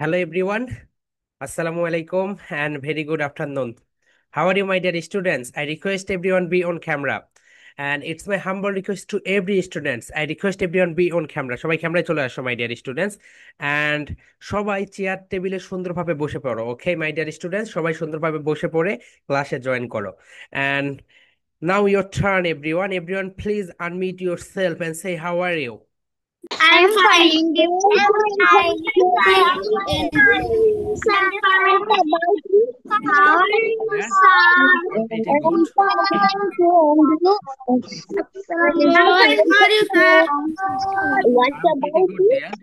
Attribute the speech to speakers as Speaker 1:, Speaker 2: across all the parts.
Speaker 1: Hello everyone. Assalamu alaikum and very good afternoon. How are you, my dear students? I request everyone be on camera. And it's my humble request to every students. I request everyone be on camera. সবাই ক্যামেরায় চলে আসো, my dear students. And সবাই chair টেবিলে সুন্দরভাবে বসে পড়ো. Okay, my dear students, সবাই সুন্দরভাবে বসে পড়ে ক্লাসে জয়েন করো. And now your turn, everyone. Everyone, please unmute yourself and say how are you?
Speaker 2: I'm fine. I'm How are you,
Speaker 1: Yeah,
Speaker 2: sir?
Speaker 1: pretty good.
Speaker 2: I'm fine. How are you, sir? What
Speaker 1: I'm pretty
Speaker 2: about
Speaker 1: good
Speaker 2: you?
Speaker 1: there.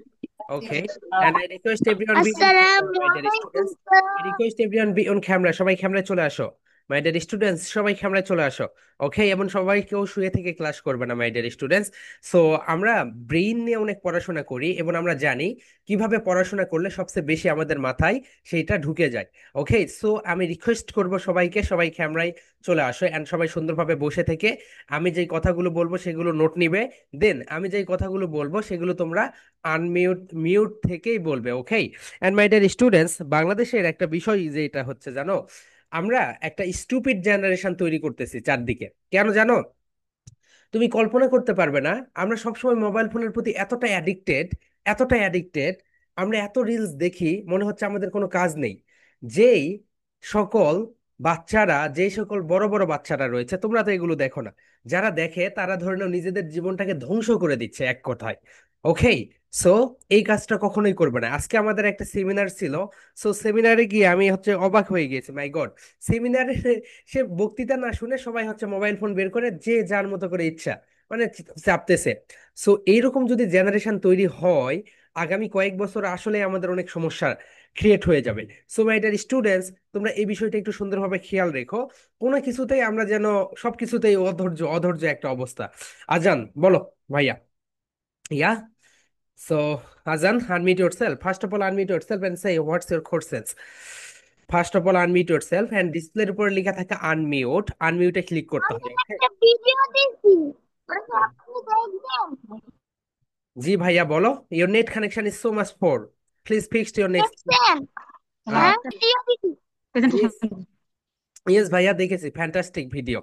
Speaker 1: Okay. And I request everyone be on camera,
Speaker 2: Assalamu
Speaker 1: my dear
Speaker 2: alaikum,
Speaker 1: students.
Speaker 2: sir.
Speaker 1: I request everyone be on camera. সবাই ক্যামেরায় চলে আসো। My dear students, সবাই ক্যামেরায় চলে আসো। ওকে, এবং সবাই কেউ শুয়ে থেকে ক্লাস করবে না, my dear students. সো আমরা ব্রেইন নিয়ে অনেক পড়াশোনা করি এবং আমরা জানি কিভাবে পড়াশোনা করলে সবচেয়ে বেশি আমাদের মাথায় সেইটা ঢুকে যায়। ওকে, সো আমি রিকোয়েস্ট করব সবাইকে, সবাই ক্যামেরায় চলে আসো এন্ড সবাই সুন্দরভাবে বসে থেকে আমি যেই কথাগুলো বলবো সেগুলো নোট নিবে। দেন আমি যেই কথাগুলো বলবো সেগুলো তোমরা মিউট থেকেই বলবে। ওকে, এন্ড মাই ডিয়ার স্টুডেন্টস, বাংলাদেশের একটা বিষয় যেটা হচ্ছে জানো, আমরা একটা স্টুপিড জেনারেশন তৈরি করতেছি চারদিকে। কেন জানো? তুমি কল্পনা করতে পারবে না। আমরা সবসময় মোবাইল ফোনের প্রতি এতটা অ্যাডিক্টেড, এতটা অ্যাডিক্টেড, আমরা এত রিলস দেখি মনে হচ্ছে আমাদের কোনো কাজ নেই। যেই সকল বাচ্চারা, যেই সকল বড় বড় বাচ্চারা রয়েছে, তোমরা তো এগুলো দেখো না, যারা দেখে তারা ধরে নাও নিজেদের জীবনটাকে ধ্বংস করে দিচ্ছে এক কথায়। ওকে, সো এই কাজটা কখনোই করবে না। আজকে আমাদের একটা সেমিনার ছিল। সো সেমিনারে গিয়ে আমি অবাক হয়ে গিয়েছি, মাই গড। সেমিনারে সে বক্তৃতা না শুনে সবাই মোবাইল ফোন বের করে যে যার মতো করে ইচ্ছা মানে চাপতেছে। সো এইরকম যদি জেনারেশন তৈরি হয়, আগামী কয়েক বছর আসলে আমাদের অনেক সমস্যা ক্রিয়েট হয়ে যাবে। সো মাই ডিয়ার স্টুডেন্টস, তোমরা এই বিষয়টা একটু সুন্দরভাবে খেয়াল রেখো। কোনো কিছুতেই আমরা যেন, সবকিছুতেই অধৈর্য অধৈর্য একটা অবস্থা। আজান বলো ভাইয়া। ইয়া, সো আজান, unmute yourself. First of all, unmute yourself and say what's your courses. First of all unmute yourself and ডিসপ্লের উপরে লেখা থাকে আনমিউট, আনমিউটে ক্লিক করতে
Speaker 2: আমি
Speaker 1: হবে। ওকে,
Speaker 2: একটা ভিডিও দেখছি। ওটা আপনি দেখবেন?
Speaker 1: জি ভাইয়া বলো। Your net connection is so much poor, please fix your next.
Speaker 2: দেখছেন? হ্যাঁ, ভিডিও দেখছি।
Speaker 1: ইয়েস, ইয়েস ভাইয়া দেখেছি, ফ্যান্টাস্টিক ভিডিও।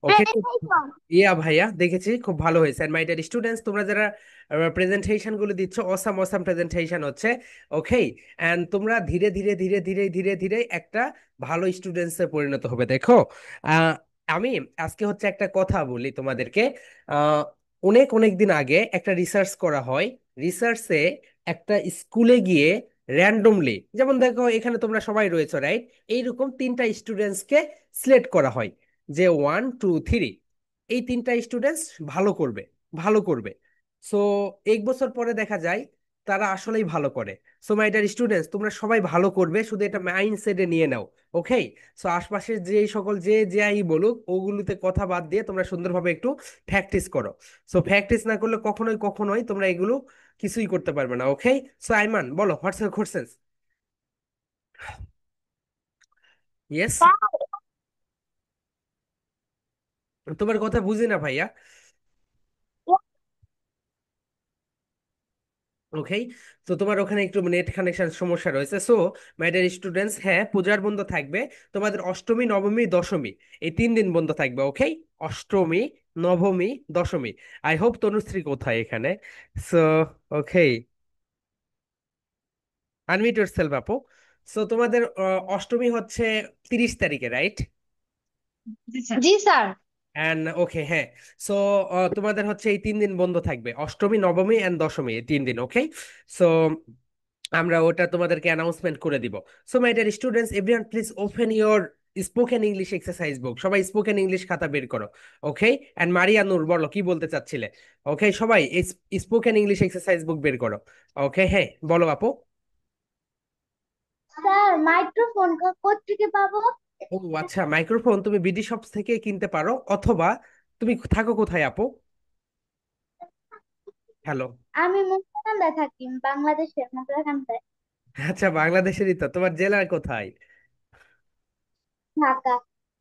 Speaker 1: ওকে,
Speaker 2: প্রেজেন্টেশন।
Speaker 1: ইয়া ভাইয়া দেখেছি, খুব ভালো হয়েছে। এন্ড মাই ডিয়ার স্টুডেন্টস, তোমরা যারা প্রেজেন্টেশন গুলো দিচ্ছ, অসাম অসাম প্রেজেন্টেশন হচ্ছে। ওকে, এন্ড তোমরা ধীরে ধীরে ধীরে ধীরে ধীরে ধীরে একটা ভালো স্টুডেন্টসে পরিণত হবে। দেখো, আহ, আমি আজকে একটা কথা বলি তোমাদেরকে। আহ, অনেক অনেক দিন আগে একটা রিসার্চ করা হয়। রিসার্চে একটা স্কুলে গিয়ে র্যান্ডমলি, যেমন দেখো এখানে তোমরা সবাই রয়েছো, রাইট? এইরকম তিনটা স্টুডেন্টসকে সিলেক্ট করা হয় যে 1 2 3, এই তিনটা স্টুডেন্টস ভালো করবে, ভালো করবে। সো 1 বছর পরে দেখা যায় তারা আসলেই ভালো করে। সো মাই ডিয়ার স্টুডেন্টস, তোমরা সবাই ভালো করবে, শুধু এটা মাইন্ডসেটে নিয়ে নাও। ওকে, সো আশপাশের যে সকল যে যাই বলুক ওগুলোতে কথা বাদ দিয়ে তোমরা সুন্দরভাবে একটু প্র্যাকটিস করো। সো প্র্যাকটিস না করলে কখনোই কখনোই তোমরা এগুলো কিছুই করতে পারবে না। ওকে, সো আইমান বলো হোয়াটস ইউর কোশ্চেন। ইয়েস, তোমার কথা বুঝি না ভাইয়া। ওকে, তো তোমার ওখানে একটু নেট কানেকশন সমস্যা রয়েছে। সো মাই ডিয়ার স্টুডেন্টস, হ্যাঁ পূজার বন্ধ থাকবে। তোমাদের অষ্টমী নবমী দশমী এই 3 দিন বন্ধ থাকবে। ওকে, অষ্টমী নবমী দশমী। আই হোপ তনুশ্রী কোথায় এখানে। সো ওকে, আনমিউট ইয়োরসেলফ আপু। সো তোমাদের অষ্টমী হচ্ছে 30 তারিখে, রাইট?
Speaker 2: G sir.
Speaker 1: এন্ড ওকে, হ্যাঁ। সো তোমাদের এই 3 দিন বন্ধ থাকবে, অষ্টমী নবমী এন্ড দশমী, এই 3 দিন। ওকে, সো আমরা ওটা তোমাদেরকে অ্যানাউন্সমেন্ট করে দিব। So my dear students, everyone please open your spoken English exercise বুক। সবাই স্পোকেন ইংলিশ খাতা বের করো। ওকে, এন্ড মারিয়া নূর বলো কি বলতে চাচ্ছিলে। ওকে, সবাই স্পোকেন ইংলিশ এক্সারসাইজ বুক বের করো। ওকে, হ্যাঁ বলো আপু।
Speaker 2: স্যার, মাইক্রোফোন কোত্থেকে পাবো?
Speaker 1: ও আচ্ছা, মাইক্রোফোন তুমি বিডি শপস থেকে কিনতে পারো, অথবা তুমি থাকো কোথায় আপু? হ্যালো।
Speaker 2: আমি মুক্তাকান্দায় থাকি, বাংলাদেশের মুক্তাকান্দায়।
Speaker 1: আচ্ছা, বাংলাদেশেরই তো, তোমার জেলা কোথায়?
Speaker 2: ঢাকা।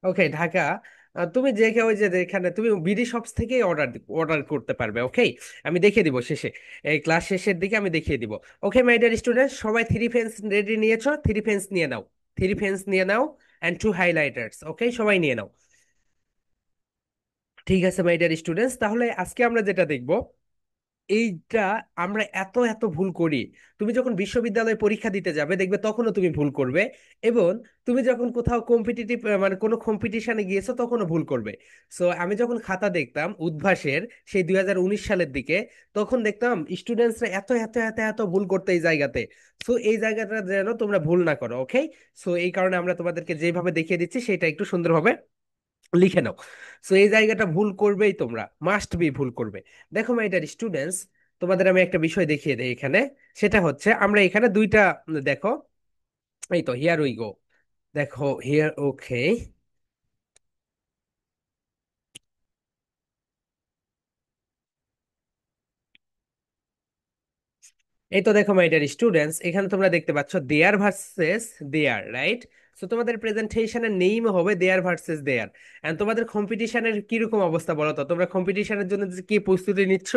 Speaker 1: ওকে, ঢাকা। তুমি যে কেউ ওই যে এখানে তুমি বিডি শপস থেকেই অর্ডার করতে পারবে, ওকে? আমি দেখিয়ে দিব শেষে, এই ক্লাস শেষের দিকে আমি দেখিয়ে দিব। ওকে মাই ডিয়ার স্টুডেন্ট, সবাই থ্রি পেন্স রেডি নিয়েছো? থ্রি পেন্স নিয়ে নাও, থ্রি পেন্স নিয়ে নাও, অ্যান্ড টু হাইলাইটার্স, ওকে? সবাই নিয়ে নাও। ঠিক আছে মাই ডিয়ার স্টুডেন্টস, তাহলে আজকে আমরা যেটা দেখব, এইটা আমরা এত এত ভুল করি। তুমি যখন বিশ্ববিদ্যালয়ে পরীক্ষা দিতে যাবে দেখবে তখনও তুমি ভুল করবে, এবং তুমি যখন কোথাও কম্পিটিটিভ মানে কোনো কম্পিটিশনে গিয়েছো তখনও ভুল করবে। সো আমি যখন খাতা দেখতাম উদ্ভাসের সেই 2019 সালের দিকে, তখন দেখতাম স্টুডেন্টসরা এত এত এত এত ভুল করতে এই জায়গাতে। সো এই জায়গাটা যেন তোমরা ভুল না করো, ওকে? সো এই কারণে আমরা তোমাদেরকে যেভাবে দেখিয়ে দিচ্ছি সেটা একটু সুন্দরভাবে লিখে নাও। সো এই জায়গাটা ভুল করবেই, তোমরা মাস্ট বি ভুল করবে। দেখো মাই ডিয়ার স্টুডেন্টস, তোমাদের আমি একটা বিষয় দেখিয়ে দেই এখানে। সেটা হচ্ছে আমরা এখানে দুইটা, দেখো, এই তো হিয়ার উই গো। দেখো হিয়ার, ওকে। এই তো দেখো মাই ডিয়ার স্টুডেন্টস, এখানে তোমরা দেখতে পাচ্ছ দেয়ার ভার্সেস দেয়ার, রাইট? সো তোমাদের প্রেজেন্টেশনের নেইম হবে দেয়ার ভার্সেস দেয়ার। এন্ড তোমাদের কম্পিটিশনের কিরকম অবস্থা বলো তো? তোমরা কম্পিটিশনের জন্য যে কি প্রস্তুতি নিচ্ছ?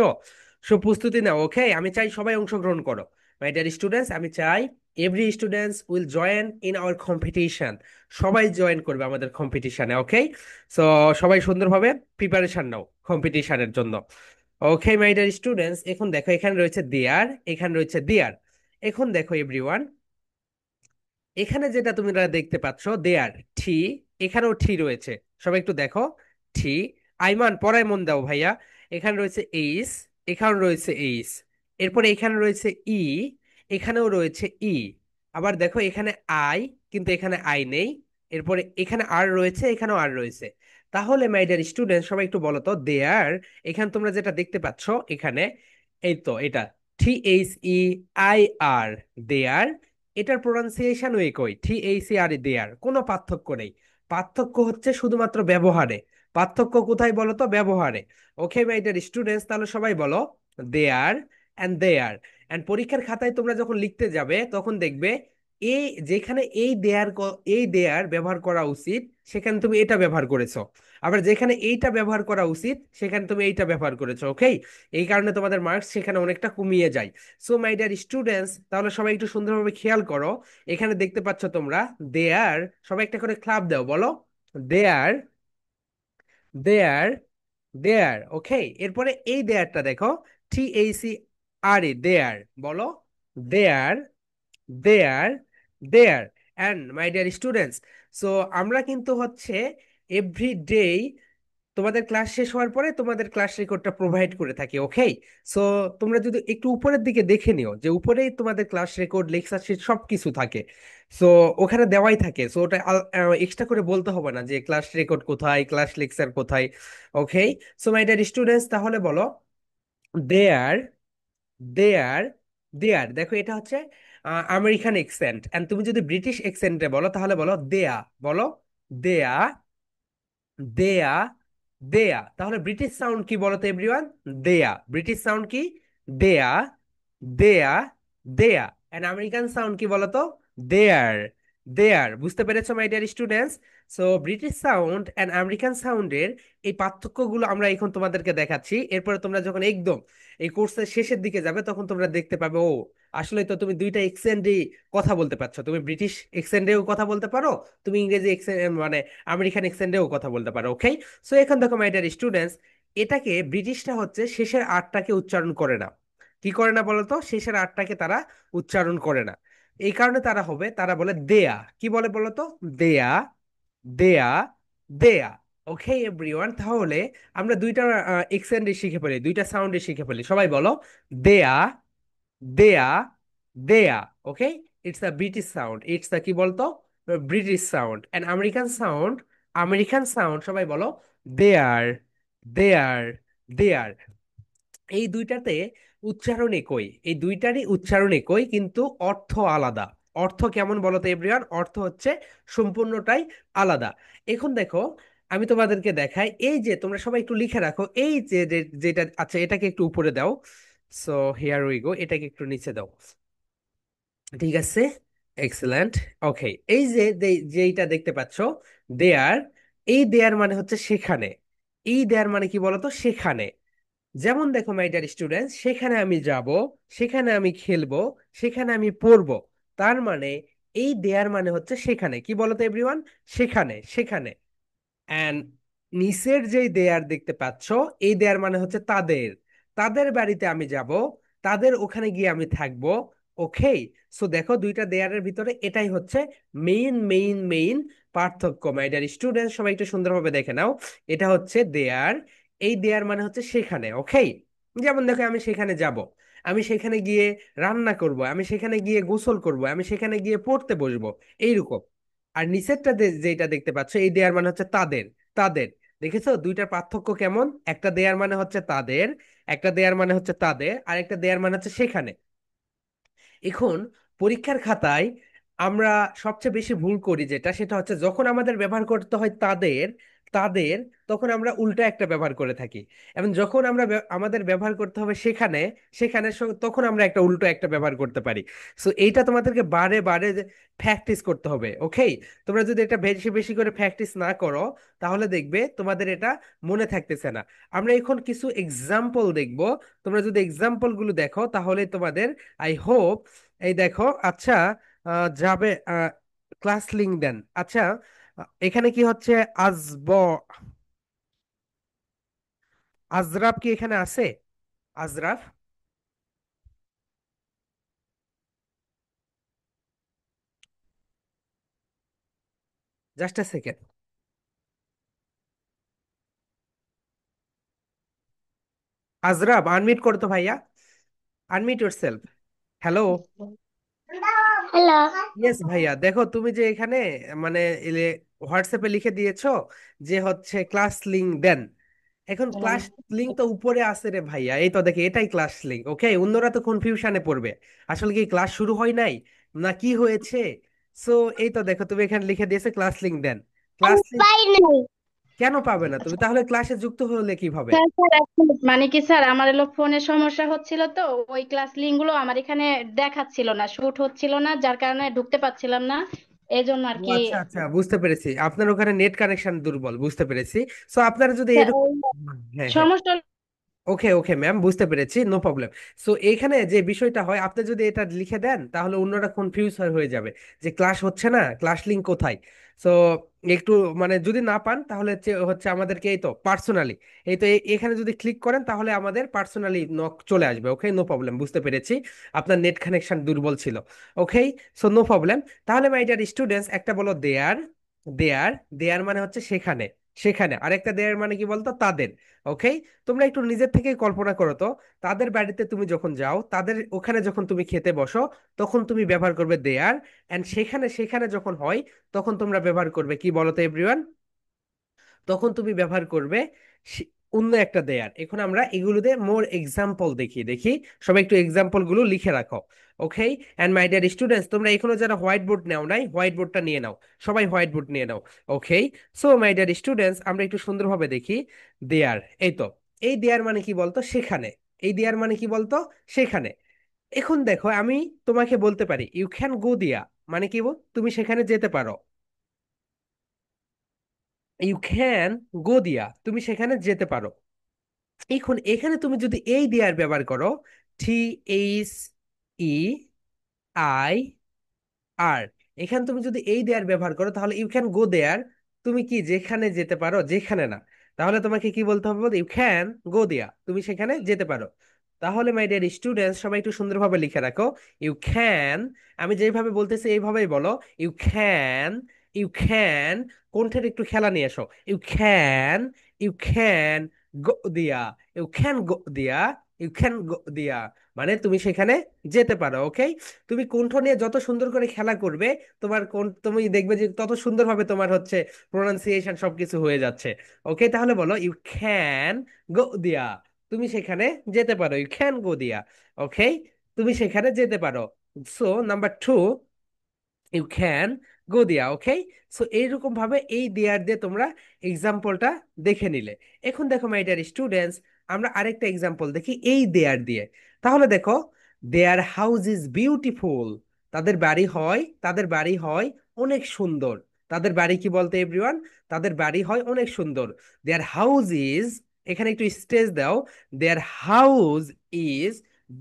Speaker 1: সব প্রস্তুতি নাও, ওকে? আমি চাই সবাই অংশগ্রহণ করো মাই ডিয়ার স্টুডেন্টস। আমি চাই every students will join in our competition. সবাই জয়েন করবে আমাদের কম্পিটিশনে, ওকে? সো সবাই সুন্দরভাবে প্রিপারেশন নাও কম্পিটিশনের জন্য। ওকে মাই ডিয়ার স্টুডেন্টস, এখন দেখো এখানে রয়েছে দেয়ার, এখানে রয়েছে দেয়ার। এখন দেখো এভরিওয়ান, এখানে যেটা তোমরা দেখতে পাচ্ছ দেয়ার ঠি, এখানেও ঠি রয়েছে। সবাই একটু দেখো, ঠি। আইমান পড়ায় মন দাও ভাইয়া। এখানে রয়েছে এইস, এখানে রয়েছে এইস। এরপরে এখানে রয়েছে ই, এখানেও রয়েছে ই। আবার দেখো এখানে আই, কিন্তু এখানে আই নেই। এরপরে এখানে আর রয়েছে, এখানেও আর রয়েছে। তাহলে মাই ডিয়ার স্টুডেন্ট, সবাই একটু বলো তো দেয়ার, এখানে তোমরা যেটা দেখতে পাচ্ছ এখানে, এই তো এটা THEIR, দেয়ার। এটার প্রোনাউন্সিয়েশন একই, THER, দেয়ার, কোনো পার্থক্য নেই। পার্থক্য হচ্ছে শুধুমাত্র ব্যবহারে। পার্থক্য কোথায় বলো তো? ব্যবহারে। ওকে মাই ডিয়ার স্টুডেন্টস, তাহলে সবাই বলো দেয়ার অ্যান্ড দেয়ার। অ্যান্ড পরীক্ষার খাতায় তোমরা যখন লিখতে যাবে তখন দেখবে এই যেখানে এই দেয়ার ব্যবহার করা উচিত সেখানে তুমি এটা ব্যবহার করেছো, আবার যেখানে এইটা ব্যবহার করা উচিত সেখানে তুমি এইটা ব্যবহার করেছো, ওকে? এই কারণে তোমাদের মার্কস সেখানে অনেকটা কমিয়ে যায়। সো মাই ডিয়ার স্টুডেন্টস, তাহলে সবাই একটু সুন্দরভাবে খেয়াল করো। এখানে দেখতে পাচ্ছ তোমরা দেয়ার, সবাই একটা করে ক্লাপ দাও, বলো দেয়ার, দেয়ার, দেয়ার, ওকে? এরপরে এই দেয়ারটা দেখো, THER, দেয়ার, বলো there, there, there. And my dear students, so আমরা কিন্তু হচ্ছে এভরিডে তোমাদের ক্লাস শেষ হওয়ার পরে তোমাদের ক্লাস রেকর্ডটা প্রোভাইড করে থাকি, ওকে? সো তোমরা যদি একটু উপরের দিকে দেখে নিও যে উপরেই তোমাদের ক্লাস রেকর্ড, লেকচার শিট সব কিছু থাকে। সো ওখানে দেওয়াই থাকে, সো ওটা এক্সট্রা করে বলতে হবে না যে ক্লাস রেকর্ড কোথায়, ক্লাস লেকচার কোথায়, ওকে? সো মাই ডিয়ার স্টুডেন্টস, তাহলে বলো দেয়ার, দেয়ার, দেয়ার। দেখো এটা হচ্ছে আমেরিকান এক্সেন্ট, এন্ড তুমি যদি ব্রিটিশ এক্সেন্টে বলো তাহলে বলো দেয়া, বলো দেয়া, দেয়া, দেয়া। তাহলে ব্রিটিশ সাউন্ড কি বলতো এভরিওয়ান? দেয়া। ব্রিটিশ সাউন্ড কি? দেয়া, দেয়া, দেয়া। এন্ড আমেরিকান সাউন্ড কি বলতো? দেয়ার, দেয়ার। বুঝতে পেরেছো my dear students? So British sound and American সাউন্ডের এই পার্থক্যগুলো আমরা এখন তোমাদেরকে দেখাচ্ছি। এরপরে তোমরা যখন একদম এই কোর্সের শেষের দিকে যাবে তখন তোমরা দেখতে পাবে, ও আসলে তো তুমি দুইটা এক্সেন্টে কথা বলতে পারছো। তুমি ব্রিটিশ এক্সেন্টেও কথা বলতে পারো, তুমি ইংরেজি এক্সেন্ট মানে আমেরিকান এক্সেন্টেও কথা বলতে পারো, ওকে? সো এখন দেখো মাই ডিয়ার স্টুডেন্টস, এটাকে ব্রিটিশরা হচ্ছে শেষের আরটাকে উচ্চারণ করে না। কি করে না বলতো? শেষের আরটাকে তারা উচ্চারণ করে না। এই কারণে তারা হবে, তারা বলে দেয়া। কি বলে বলতো? দেয়া, দেয়া, দেয়া। ওকে এভরিওয়ান, তাহলে আমরা দুইটা এক্সেন্টে শিখে ফেলি, দুইটা সাউন্ডে শিখে ফেলি। সবাই বলো there, there, there, okay? It's a British sound, it's a কি বলতো? British sound. And American sound, American sound, সবাই বলো দেয়ার, দেয়ার, দেয়ার। এই দুইটাতে উচ্চারণ একই, এই দুইটারই উচ্চারণ একই, কিন্তু অর্থ আলাদা। অর্থ কেমন বলো তো এভরিওয়ান? অর্থ হচ্ছে সম্পূর্ণটাই আলাদা। এখন দেখো, আমি তোমাদেরকে দেখাই, এই যে তোমরা সবাই একটু লিখে রাখো, এই যে যেটা আচ্ছা এটাকে একটু উপরে দাও। সো হিয়ার উই গো, এটাকে একটু নিচে দাও। ঠিক আছে, এক্সেলেন্ট। ওকে, এই যে যেইটা দেখতে পাচ্ছ দেয়ার, এই দেয়ার মানে হচ্ছে সেখানে। এই দেয়ার মানে কি বলতো, সেখানে। যেমন দেখো মাই ডিয়ার স্টুডেন্ট, সেখানে আমি যাব, সেখানে আমি খেলবো, সেখানে আমি পড়বো। তার মানে এই দেয়ার মানে হচ্ছে সেখানে, কি বলতো এভরিওয়ান, সেখানে, সেখানে। অ্যান্ড নিচের যেই দেয়ার দেখতে পাচ্ছ, এই দেয়ার মানে হচ্ছে তাদের। তাদের বাড়িতে আমি যাব, তাদের ওখানে গিয়ে আমি থাকবো। ওকে। সো দেখো দুইটা দেয়ারের ভিতরে এটাই হচ্ছে মেইন পার্থক্য। মাই ডিয়ার স্টুডেন্ট, সবাই একটু সুন্দরভাবে দেখে নাও। এটা হচ্ছে দেয়ার, এই দেয়ার মানে হচ্ছে সেখানে। ওকে। যেমন দেখো আমি সেখানে যাব, আমি সেখানে গিয়ে রান্না করব, আমি সেখানে গিয়ে গোসল করব, আমি সেখানে গিয়ে পড়তে বসবো, এইরকম। আর নিচেরটা যেটা দেখতে পাচ্ছ, এই দেয়ার মানে হচ্ছে তাদের। তাদের। দেখেছো দুইটার পার্থক্য কেমন? একটা দেয়ার মানে হচ্ছে তাদের, একটা দেয়ার মানে হচ্ছে তাদের, আর একটা দেয়ার মানে হচ্ছে সেখানে। এখন পরীক্ষার খাতায় আমরা সবচেয়ে বেশি ভুল করি যেটা, সেটা হচ্ছে যখন আমাদের ব্যবহার করতে হয় তাদের, তাদের, তখন আমরা উল্টা একটা ব্যবহার করে থাকি। এবং যখন আমরা আমাদের ব্যবহার করতে হবে সেখানে, সেখানে তখন আমরা একটা উল্টো একটা ব্যবহার করতে পারি। সো এইটা তোমাদেরকে বারে বারে প্র্যাকটিস করতে হবে। ওকে। তোমরা যদি এটা বেশি বেশি করে প্র্যাকটিস না করো, তাহলে দেখবে তোমাদের এটা মনে থাকতেছে না। আমরা এখন কিছু এক্সাম্পল দেখব। তোমরা যদি এক্সাম্পল গুলো দেখো তাহলে তোমাদের, আই হোপ, এই দেখো। আচ্ছা, যাবে, ক্লাস লিঙ্ক দেন। আচ্ছা, এখানে কি হচ্ছে, আজব, আজরাফ কি এখানে আছে? Azraf, just a second. Azraf unmute করতো ভাইয়া, unmute yourself. Hello.
Speaker 2: Hello.
Speaker 1: Yes ভাইয়া, দেখো তুমি যে এখানে মানে হোয়াটসঅ্যাপে লিখে দিয়েছো যে হচ্ছে ক্লাস লিংক দেন। এখন ক্লাস লিংক তো উপরে আছে রে ভাইয়া, এই তো দেখে এটাই ক্লাস লিংক। ওকে, অন্যরা তো কনফিউশনে পড়বে, আসলে কি ক্লাস শুরু হয় নাই না কি হয়েছে। সো এই তো দেখো তুমি এখানে লিখে দিয়েছে ক্লাস লিংক দেন। ক্লাস
Speaker 2: আমি
Speaker 1: লিংক
Speaker 2: পাই নাই।
Speaker 1: কেন পাবে না তুমি? তাহলে ক্লাসে যুক্ত হলে কিভাবে?
Speaker 3: স্যার স্যার এক মিনিট, মানে কি স্যার, আমার এলো ফোনের সমস্যা হচ্ছিল, তো ওই ক্লাস লিঙ্ক গুলো আমার এখানে দেখাচ্ছিল না, শুট হচ্ছিল না, যার কারণে ঢুকতে পারছিলাম না, এই জন্য আর
Speaker 1: ও
Speaker 3: কি।
Speaker 1: আচ্ছা আচ্ছা, বুঝতে পেরেছি, আপনার ওখানে নেট কানেকশন দুর্বল, বুঝতে পেরেছি। সো আপনারা যদি
Speaker 3: স্যার,
Speaker 1: এরকম,
Speaker 3: ওই
Speaker 1: হ্যাঁ হ্যাঁ,
Speaker 3: সমস্যা।
Speaker 1: ওকে ওকে ম্যাম, বুঝতে পেরেছি, নো প্রবলেম। সো এইখানে যে বিষয়টা হয়, আপনি যদি এটা লিখে দেন তাহলে অন্যরা কনফিউজ হয়ে যাবে যে ক্লাস হচ্ছে না, ক্লাস লিংক কোথায়। সো একটু মানে যদি না পান তাহলে হচ্ছে আমাদেরকে এই তো পার্সোনালি, এই তো এখানে যদি ক্লিক করেন তাহলে আমাদের পার্সোনালি নক চলে আসবে। ওকে, নো প্রবলেম, বুঝতে পেরেছি আপনার নেট কানেকশন দুর্বল ছিল। ওকে। So no problem. তাহলে মাই ডিয়ার স্টুডেন্টস, একটা বলো দেয়ার, দেয়ার, দেয়ার মানে হচ্ছে সেখানে, সেখানে। আরেকটা দেয়ার মানে কি বলতো, তাদের। ওকে। তোমরা একটু নিজের থেকে কল্পনা করো তো, তাদের বাড়িতে তুমি যখন যাও, তাদের ওখানে যখন তুমি খেতে বসো, তখন তুমি ব্যবহার করবে দেয়ার। এন্ড সেখানে, সেখানে যখন হয়, তখন তোমরা ব্যবহার করবে কি বলো তো এভরিওয়ান, তখন তুমি ব্যবহার করবে অন্য একটা দেয়ার। এখন আমরা এগুলোতে মোর এক্সাম্পল দেখি দেখি। সবাই একটু এক্সাম্পল গুলো লিখে রাখো। ওকে। এন্ড মাই ডিয়ার স্টুডেন্টস, তোমরা এখনো যারা হোয়াইট বোর্ড নাও নাই, হোয়াইট বোর্ডটা নিয়ে নাও, সবাই হোয়াইট বোর্ড নিয়ে নাও। ওকে। সো মাই ডিয়ার স্টুডেন্টস, আমরা একটু সুন্দরভাবে দেখি। দেয়ার, এই তো, এই দেয়ার মানে কি বলতো, সেখানে। এই দেয়ার মানে কি বলতো, সেখানে। এখন দেখো আমি তোমাকে বলতে পারি ইউ ক্যান গো দিয়া, মানে কি তুমি সেখানে যেতে পারো। ইউ ক্যান গো দিয়া, তুমি সেখানে যেতে পারো। এখন এখানে তুমি যদি এই দেয়ার ব্যবহার করো, THE আই আর, এখানে তুমি যদি এই দেয়ার ব্যবহার করো তাহলে ইউ ক্যান গো দেয়ার, তুমি কি যেখানে যেতে পারো, যেখানে না। তাহলে তোমাকে কি বলতে হবে, ইউ ক্যান গো দেয়া, তুমি সেখানে যেতে পারো। তাহলে মাই ডিয়ার স্টুডেন্টস, সবাই একটু সুন্দরভাবে লিখে রাখো। ইউ ক্যান, আমি যেভাবে বলতেছি এইভাবেই বলো। ইউ ক্যান, ইউ ক্যান, কণ্ঠের একটু খেলা নিয়ে এসো। You can, you can go there, you can go there, you can go দিয়া, মানে তুমি সেখানে যেতে পারো। ওকে। তুমি কণ্ঠ নিয়ে যত সুন্দর করে খেলা করবে, তোমার কোন তুমি দেখবে যে তত সুন্দরভাবে তোমার হচ্ছে প্রোনাউন্সিয়েশন সবকিছু হয়ে যাচ্ছে। ওকে, তাহলে বলো ইউ ক্যান গো দিয়া, তুমি সেখানে যেতে পারো, ইউ ক্যান গো দিয়া। ওকে, তুমি সেখানে যেতে পারো। So number two, you can go there. Okay. So এইরকম ভাবে এই দেয়ার দিয়ে তোমরা এক্সাম্পলটা দেখে নিলে। এখন দেখো মাই ডিয়ার স্টুডেন্টস, আমরা আরেকটা এক্সাম্পল দেখি এই দেয়ার দিয়ে। তাহলে দেখো, দেয়ার হাউস ইজ বিউটিফুল, তাদের বাড়ি হয়, তাদের বাড়ি হয় অনেক সুন্দর। তাদের বাড়ি কি বলতো এভরিওয়ান? তাদের বাড়ি হয় অনেক সুন্দর। দেয়ার হাউস ইজ, এখানে একটু স্টেজ দাও, দেয়ার হাউস ইজ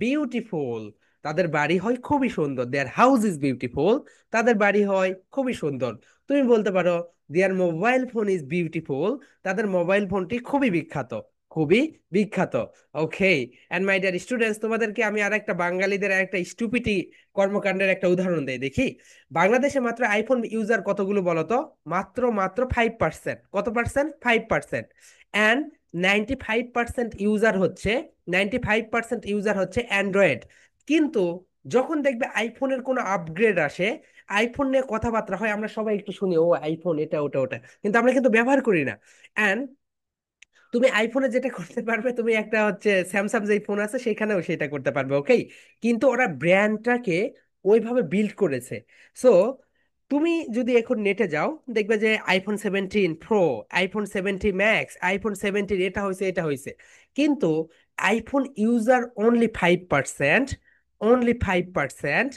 Speaker 1: বিউটিফুল। তাদের বাড়ি হয় খুবই সুন্দর, দেয়ার হাউস ইজ বিউটিফুল। তাদের বাড়ি হয় খুবই সুন্দর। তুমি বলতে পারো দেয়ার মোবাইল ফোন ইজ বিউটিফুল। তাদের মোবাইল ফোনটি খুবই বিখ্যাত, খুবই বিখ্যাত। ওকে। এন্ড মাই ডিয়ার স্টুডেন্টস, তোমাদেরকে আমি আর একটা বাঙালিদের একটা স্টুপিটি কর্মকাণ্ডের একটা উদাহরণ দেই, দেখি। বাংলাদেশে মাত্র আইফোন ইউজার কতগুলো বলো তো? মাত্র মাত্র 5%। কত পার্সেন্ট? 5%। অ্যান্ড 95% ইউজার হচ্ছে, 95% ইউজার হচ্ছে অ্যান্ড্রয়েড। কিন্তু যখন দেখবে আইফোনের কোনো আপগ্রেড আসে, আইফোন নিয়ে কথাবার্তা হয়, আমরা সবাই একটু শুনি, ও আইফোন এটা ওটা ওটা, কিন্তু আমরা কিন্তু ব্যবহার করি না। অ্যান্ড তুমি আইফোনে যেটা করতে পারবে, তুমি একটা হচ্ছে স্যামসাং যে ফোন আছে সেখানেও সেটা করতে পারবে। ওকে। কিন্তু ওরা ব্র্যান্ডটাকে ওইভাবে বিল্ড করেছে। সো তুমি যদি এখন নেটে যাও, দেখবে যে iPhone 17 Pro, iPhone 17 Max, iPhone 17 এটা হয়েছে এটা হয়েছে। কিন্তু iPhone user only 5%, only 5%।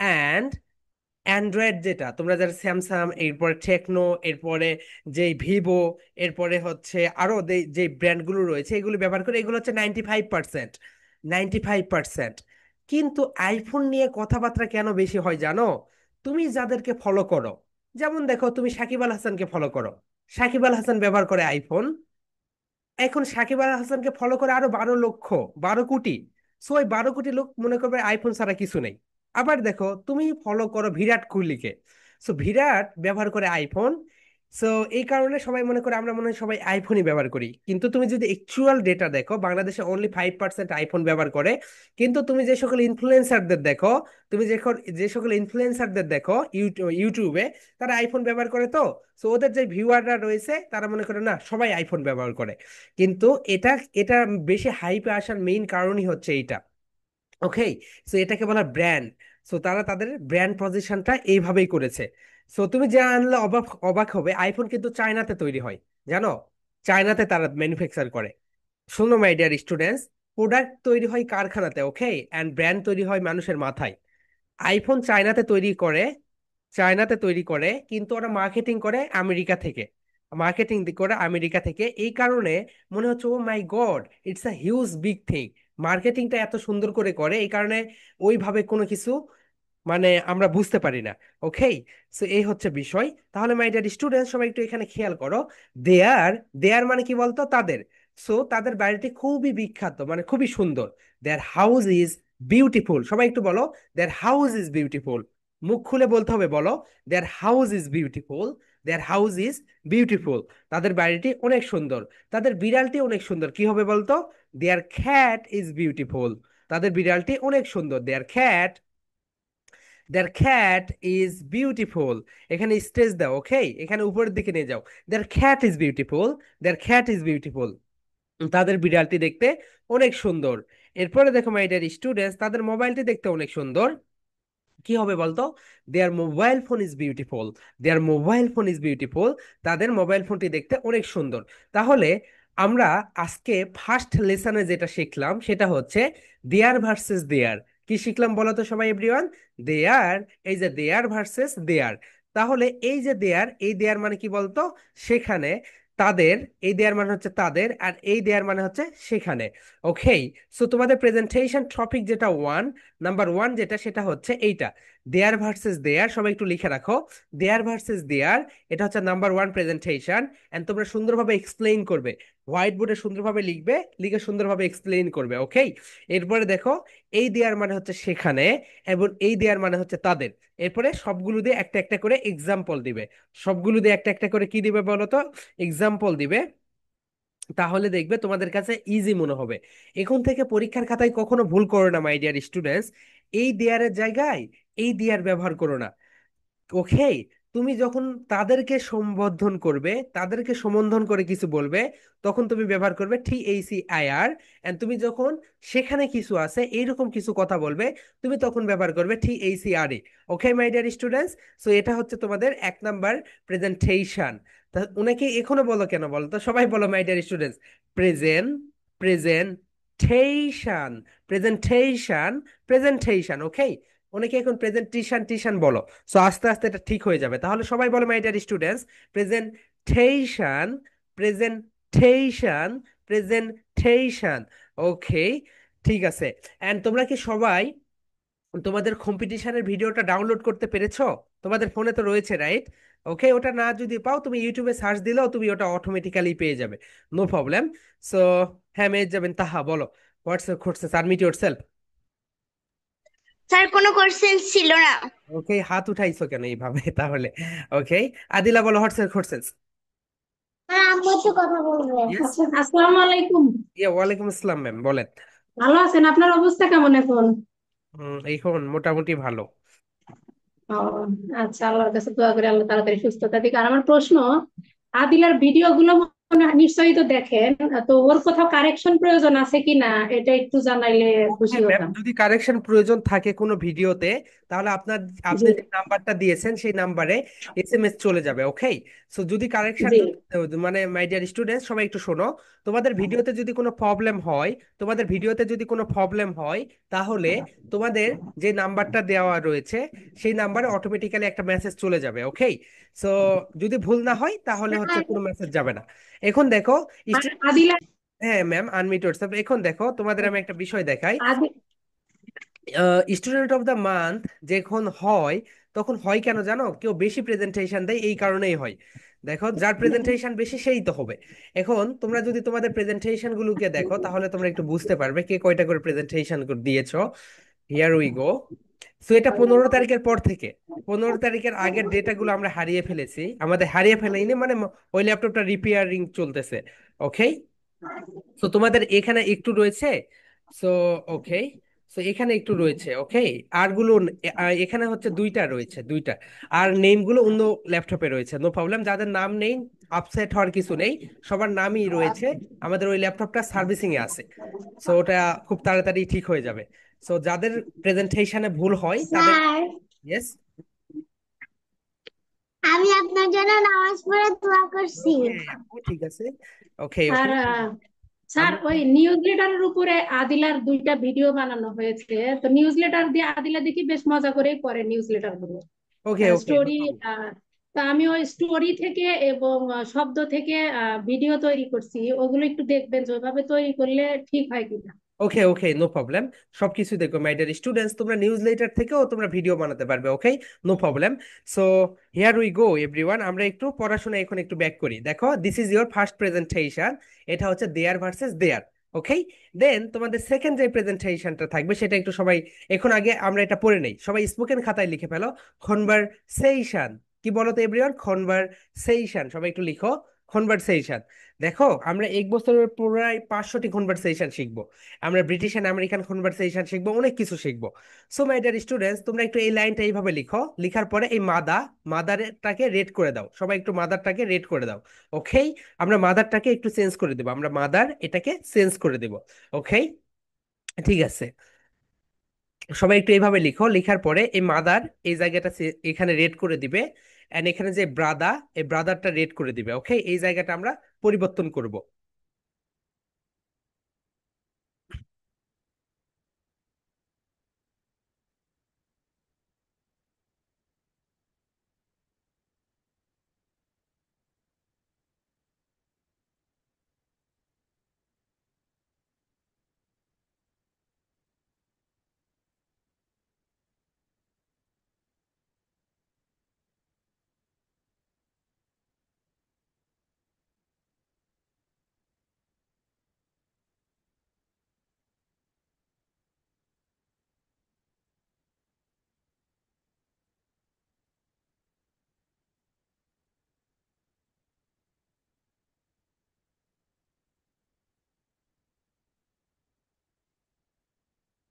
Speaker 1: And Android যেটা তোমরা যারা স্যামসাং, এরপরে টেকনো, এরপরে যে ভিভো, এরপরে হচ্ছে আরো যে ব্র্যান্ডগুলো রয়েছে এগুলো ব্যবহার করে, এগুলো হচ্ছে 95%, 95%। কিন্তু আইফোন নিয়ে কথাবার্তা কেন বেশি হয় জানো? তুমি যাদেরকে ফলো করো, যেমন দেখো তুমি সাকিব আল হাসানকে ফলো করো, সাকিব আল হাসান ব্যবহার করে আইফোন। এখন সাকিব আল হাসানকে ফলো করে আরো 12 লক্ষ, 12 কোটি। সো ওই 12 কোটি লোক মনে করবে আইফোন ছাড়া কিছু নেই। আবার দেখো তুমি ফলো করো বিরাট কোহলিকে, সো বিরাট ব্যবহার করে আইফোন। সো এই কারণে সবাই মনে করে, আমরা মনে হয় সবাই আইফোনই ব্যবহার করি। কিন্তু তুমি যদি অ্যাকচুয়াল ডেটা দেখো, বাংলাদেশে অনলি 5% আইফোন ব্যবহার করে। কিন্তু তুমি যে সকল ইনফ্লুয়েন্সারদের দেখো, তুমি যে সকল ইনফ্লুয়েন্সারদের দেখো ইউটিউবে, তারা আইফোন ব্যবহার করে। তো সো ওদের যে ভিউয়াররা রয়েছে তারা মনে করে না সবাই আইফোন ব্যবহার করে। কিন্তু এটা এটা বেশি হাইপে আসার মেইন কারণই হচ্ছে এইটা। ওকে। সো এটাকে বলা ব্র্যান্ড। সো তারা তাদের ব্র্যান্ড পজিশনটা এইভাবেই করেছে। সো তুমি যা আনলে অবাক অবাক হবে, আইফোন কিন্তু চায়নাতে তৈরি হয়, জানো? চায়নাতে তারা ম্যানুফ্যাকচার করে। শোনো মাই ডিয়ার স্টুডেন্টস, প্রোডাক্ট তৈরি হয় কারখানাতে, ওকে, অ্যান্ড ব্র্যান্ড তৈরি হয় মানুষের মাথায়। আইফোন চায়নাতে তৈরি করে, চায়নাতে তৈরি করে, কিন্তু ওরা মার্কেটিং করে আমেরিকা থেকে, মার্কেটিং করে আমেরিকা থেকে। এই কারণে মনে হচ্ছে oh my god, it's a huge big thing. মার্কেটিংটা এত সুন্দর করে করে, এই কারণে ওইভাবে কোনো কিছু মানে আমরা বুঝতে পারি না। ওকে। সো এই হচ্ছে বিষয়। তাহলে মাই ডিয়ার স্টুডেন্ট, সবাই একটু এখানে খেয়াল করো। দেয়ার, দেয়ার মানে কি বলতো? তাদের। সো তাদের বাড়িটি খুবই বিখ্যাত, মানে খুবই সুন্দর। Their house is beautiful. সবাই একটু বলো, দেয়ার হাউস ইজ বিউটিফুল। মুখ খুলে বলতে হবে, বলো, their house is beautiful, their house is beautiful. তাদের বাড়িটি অনেক সুন্দর। তাদের বিড়ালটি অনেক সুন্দর, কি হবে বলতো? Their cat is beautiful. তাদের বিড়ালটি অনেক সুন্দর, their cat, their cat is beautiful. এখানে স্টেজ দাও, ওকে, এখানে উপরের দিকে নিয়ে যাও। Their cat is beautiful, their cat is beautiful. তাদের বিড়ালটি দেখতে অনেক সুন্দর। এরপরে দেখো মাই ডিয়ার স্টুডেন্টস, তাদের মোবাইলটি দেখতে অনেক সুন্দর, কি হবে বলতো? দেয়ার mobile phone is beautiful, there mobile phone is beautiful. তাদের মোবাইল ফোনটি দেখতে অনেক সুন্দর। তাহলে আমরা আজকে ফার্স্ট লেসনে যেটা শিখলাম সেটা হচ্ছে দেয়ার ভার্সেস দেয়ার। কি শিখলাম বলো তো সবাই এভরিওয়ান? দেয়ার, এই যে দেয়ার ভার্সেস দেয়ার। তাহলে এই যে দেয়ার, এই দেয়ার মানে কি বলতো? সেখানে। তাদের, এই দেয়ার মানে হচ্ছে তাদের, আর এই দেয়ার মানে হচ্ছে সেখানে। ওকে। সো তোমাদের প্রেজেন্টেশন টপিক যেটা নাম্বার 1 যেটা, সেটা হচ্ছে এইটা, দেয়ার ভার্সেস দেয়ার। সবাই একটু লিখে রাখো, দেয়ার ভার্সেস দেয়ার। এটা হচ্ছে নাম্বার 1 প্রেজেন্টেশন। এন্ড তোমরা সুন্দরভাবে এক্সপ্লেইন করবে, হোয়াইট বোর্ডে সুন্দরভাবে লিখবে, লিখে সুন্দরভাবে এক্সপ্লেইন করবে। ওকে। এরপরে দেখো, এই দেয়ার মানে হচ্ছে সেখানে, এবং এই দেয়ার মানে হচ্ছে তাদের। এরপরে সবগুলো দিয়ে একটা একটা করে এক্সাম্পল দিবে, সবগুলো দিয়ে একটা একটা করে কি দিবে বলো তো? এক্সাম্পল দিবে। তাহলে দেখবে তোমাদের কাছে ইজি মনে হবে। এখন থেকে পরীক্ষার খাতায় কখনো ভুল করো না মাই ডিয়ার স্টুডেন্টস, এই দেয়ারের জায়গায় এই দেয়ার ব্যবহার করো না। ওকে। তুমি যখন তাদেরকে সম্বোধন করবে, তাদেরকে সম্বোধন করে কিছু বলবে, তখন তুমি ব্যবহার করবে THEIR। এন্ড তুমি যখন সেখানে কিছু আছে এইরকম কিছু কথা বলবে, তুমি তখন ব্যবহার করবে THERE। Okay my dear students. So এটা হচ্ছে তোমাদের 1 নাম্বার প্রেজেন্টেশন। তা অনেকে এখনো বলো কেন বলো তো? সবাই বলো my dear students, present, presentation, presentation, presentation. Okay. অনেকে এখন প্রেজেন্টেশন টিশন বলো। সো আস্তে আস্তে এটা ঠিক হয়ে যাবে। তাহলে সবাই বলো my dear students, presentation, presentation, presentation. Okay, ঠিক আছে। এন্ড তোমরা কি সবাই তোমাদের কম্পিটিশনের ভিডিওটা ডাউনলোড করতে পেরেছো? তোমাদের ফোনে তো রয়েছে, রাইট? ওকে, ওটা না যদি পাও তুমি ইউটিউবে সার্চ দিলেও তুমি ওটা অটোমেটিক্যালি পেয়ে যাবে। No problem. সো হ্যাঁ, মেয়ে যাবেন তাহা বলো, হোয়াটস কোর্সেস, সাবমিট ইয়োরসেলফ।
Speaker 2: স্যার কোনো কোশ্চেন ছিল না।
Speaker 1: ওকে, হাত উঠাইছো কেন এইভাবে তাহলে? ওকে, আদিলা বলো হোয়াটস কোর্সেস।
Speaker 2: স্যার আম্মু তো কথা বলবে।
Speaker 1: ইয়েস।
Speaker 4: আচ্ছা, আসসালামু আলাইকুম।
Speaker 1: ওয়ালাইকুম আসসালাম ম্যাম, বলেন।
Speaker 4: ভালো আছেন? আপনার অবস্থা কেমন এখন?
Speaker 1: এখন মোটামুটি ভালো।
Speaker 4: ও, আচ্ছা, আল্লাহর কাছে দোয়া করি আল্লাহ তাড়াতাড়ি সুস্থতা দিক। আর আমার প্রশ্ন, আদিলার ভিডিও গুলো নিশ্চয়ই তো দেখেন, তো ওর কোথাও কারেকশন প্রয়োজন আছে কিনা এটা একটু জানাইলে খুশি
Speaker 1: হ্যাঁ ম্যাম,
Speaker 4: হতাম।
Speaker 1: যদি কারেকশন প্রয়োজন থাকে কোনো ভিডিওতে, তাহলে আপনি
Speaker 4: জি,
Speaker 1: যে নাম্বারটা দিয়েছেন সেই নাম্বারে এসএমএস চলে যাবে। ওকে, সো যদি কারেকশন,
Speaker 4: জি।
Speaker 1: মানে মাই ডিয়ার স্টুডেন্টস সবাই একটু শোনো, তোমাদের ভিডিওতে যদি কোনো প্রবলেম হয়, তোমাদের ভিডিওতে যদি কোনো প্রবলেম হয়, তাহলে তোমাদের যে নাম্বারটা দেওয়া রয়েছে সেই নাম্বারে অটোমেটিক্যালি একটা মেসেজ চলে যাবে। ওকে, সো যদি ভুল না হয় তাহলে হচ্ছে
Speaker 2: স্যার
Speaker 1: কোনো মেসেজ যাবে না। এখন দেখো,
Speaker 4: আর আদিলা,
Speaker 1: হ্যাঁ ম্যাম, আনমিউট হোয়াটসঅ্যাপ। এখন দেখো তোমাদের আমি একটা বিষয় দেখাই।
Speaker 4: আদি
Speaker 1: স্টুডেন্ট অফ দ্য মান্থ যখন হয়, তখন হয় কেন জানো? কেউ বেশি প্রেজেন্টেশন দেয়, এই কারণেই হয়। দেখো, যার প্রেজেন্টেশন বেশি সেই তো হবে। এখন তোমরা যদি তোমাদের প্রেজেন্টেশন গুলোকে দেখো, তাহলে তোমরা একটু বুঝতে পারবে কে কয়টা করে প্রেজেন্টেশন দিয়েছো। Here we go. সো এটা 15 তারিখের পর থেকে, 15 তারিখের আগের ডেটাগুলো আমরা হারিয়ে ফেলেছি। আমাদের হারিয়ে ফেলাইনি, মানে ওই ল্যাপটপটা রিপেয়ারিং চলতেছে। ওকে, তো তোমাদের এখানে একটু রয়েছে। সো ওকে, সো এখানে একটু রয়েছে। ওকে, আর গুলো এখানে হচ্ছে দুইটা রয়েছে, দুইটা। আর নেম গুলো অন্য ল্যাপটপে রয়েছে। নো প্রবলেম, যাদের নাম নেই আপসেট হওয়ার কিছু নেই, সবার নামই রয়েছে। আমাদের ওই ল্যাপটপটা সার্ভিসিং এ আছে। সো ওটা খুব তাড়াতাড়ি ঠিক হয়ে যাবে। সো যাদের প্রেজেন্টেশনে ভুল হয় তাদের,
Speaker 2: স্যার
Speaker 1: ইয়েস।
Speaker 2: আমি আপনার জন্য নামাজ পড়ে দোয়া করছি।
Speaker 1: ওকে আপু, ঠিক আছে। ওকে
Speaker 4: আর
Speaker 1: ওকে,
Speaker 4: স্যার,
Speaker 1: আমরা,
Speaker 4: ওই নিউজ লেটারের উপরে আদিলার দুইটা ভিডিও বানানো হয়েছে। তো নিউজ লেটার দিয়ে আদিলা দেখি বেশ মজা করেই করে নিউজ লেটার গুলো,
Speaker 1: ওকে ওকে, নো
Speaker 4: স্টোরি।
Speaker 1: প্রবলেম।
Speaker 4: তা আমি ওই স্টোরি থেকে এবং শব্দ থেকে ভিডিও তৈরি করছি, ওগুলো একটু দেখবেন যে ওইভাবে তৈরি করলে ঠিক হয় কিনা।
Speaker 1: Okay okay, no problem. সবকিছু দেখো মাই ডিয়ার স্টুডেন্টস, তোমরা নিউজ লেটার থেকেও তোমরা ভিডিও বানাতে পারবে। Okay, no problem. So here we go everyone, আমরা একটু পড়াশোনা এখন একটু ব্যাক করি। দেখো, this is your first presentation. এটা হচ্ছে দেয়ার ভার্সেস দেয়ার। ওকে, দেন তোমাদের সেকেন্ড যে প্রেজেন্টেশনটা থাকবে সেটা একটু সবাই, এখন আগে আমরা এটা পড়ে নেই। সবাই স্পোকেন খাতায় লিখে ফেলো, কনভারসেশন। কি বলো তো এভরিওয়ান? কনভারসেশন, সবাই একটু লিখো, কনভারসেশন। দেখো, আমরা এক বছরের প্রায় 500টি কনভারসেশন শিখবো। আমরা ব্রিটিশ এন্ড আমেরিকান কনভারসেশন শিখবো, অনেক কিছু শিখবো। সো মাই ডিয়ার স্টুডেন্টস, তোমরা একটু এই লাইনটা এইভাবে লিখো, লিখার পরে এই মাদারটাকে রেড করে দাও। সবাই একটু মাদারটাকে রেড করে দাও। ওকে, আমরা মাদারটাকে একটু চেঞ্জ করে দেবো, আমরা মাদার এটাকে চেঞ্জ করে দেবো। ওকে, ঠিক আছে। সবাই একটু এইভাবে লিখো, লিখার পরে এই মাদার এই জায়গাটা এখানে রেড করে দিবে। এন্ড এখানে যে ব্রাদার, এই ব্রাদারটা রেড করে দিবে। ওকে, এই জায়গাটা আমরা পরিবর্তন করব।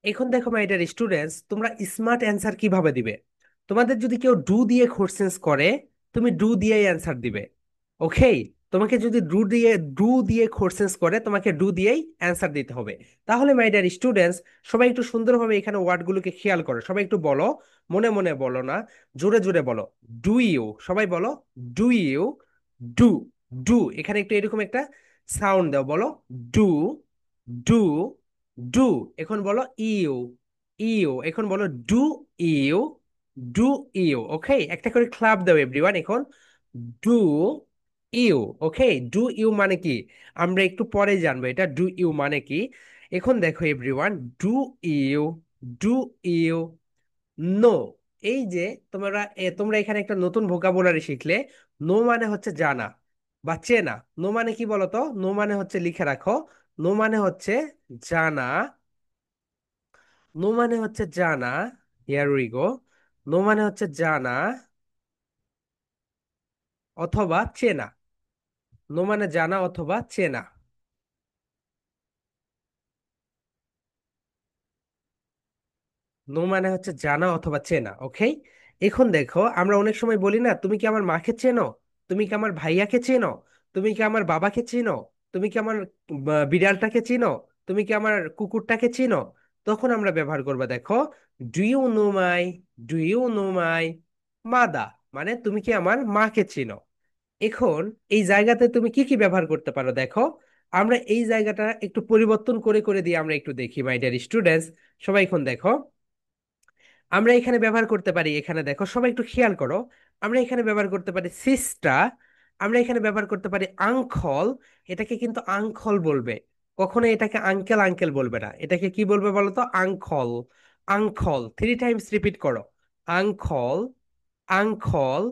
Speaker 1: এখন দেখো মাই ডিয়ার স্টুডেন্টস, তোমরা স্মার্ট অ্যান্সার কিভাবে দিবে? তোমাদের যদি কেউ ডু দিয়ে কোশ্চেন্স করে, তুমি ডু দিয়ে অ্যান্সার দিবে। ওকে, তোমাকে যদি ডু দিয়ে কোশ্চেন্স করে, তোমাকে ডু দিয়েই অ্যান্সার দিতে হবে। তাহলে মাই ডিয়ার স্টুডেন্টস, সবাই একটু সুন্দরভাবে এখানে ওয়ার্ডগুলোকে খেয়াল করো। সবাই একটু বলো, মনে মনে বলো না, জোরে জোরে বলো। ডু ইউ, সবাই বলো। ডু ইউ, ডু, ডু, এখানে একটু এরকম একটা সাউন্ড দাও, বলো ডু, ডু, ডু। এখন বলো ইউ, ইউ, এখন বলো do you, do you. Okay, একটা করে ক্লাব দাও এভরিওয়ান এখন। Do you. Okay, do you মানে কি আমরা একটু পরে জানবো এটা ডু ইউ মানে কি। এখন দেখো everyone, do you, do you know. এই যে তোমরা এখানে একটা নতুন ভোকাবুলারি শিখলে। নো মানে হচ্ছে জানা বা চেনা। নো মানে কি বলতো? নো মানে হচ্ছে, লিখে রাখো, নো মানে হচ্ছে জানা। নো মানে হচ্ছে জানা। Here we go. নো মানে হচ্ছে জানা অথবা চেনা। নো মানে জানা অথবা চেনা। নো মানে হচ্ছে জানা অথবা চেনা। ওকে, এখন দেখো আমরা অনেক সময় বলি না, তুমি কি আমার মাকে চেনো, তুমি কি আমার ভাইয়াকে চেনো, তুমি কি আমার বাবাকে চিনো, তুমি কি আমার বিড়ালটাকে চিনো, তুমি কি আমার কুকুরটাকে চিনো। তখন আমরা ব্যবহার করবো দেখো, do you know my, do you know my mother, মানে তুমি কি আমার মাকে চিনো। এখন এই জায়গাতে তুমি কি কি ব্যবহার করতে পারো দেখো। আমরা এই জায়গাটা একটু পরিবর্তন করে করে দিয়ে আমরা একটু দেখি মাই ডিয়ার স্টুডেন্টস। সবাই এখন দেখো, আমরা এখানে ব্যবহার করতে পারি, এখানে দেখো সবাই একটু খেয়াল করো, আমরা এখানে ব্যবহার করতে পারি সিস্টা, আমরা এখানে ব্যবহার করতে পারি আঙ্কল। এটাকে কিন্তু আঙ্কল বলবে, কখনো এটাকে আঙ্কেল আঙ্কেল বলবে না, এটাকে কি বলবে বলো তো? আঙ্কল। আঙ্কল 3 টাইমস রিপিট করো। Uncle, uncle,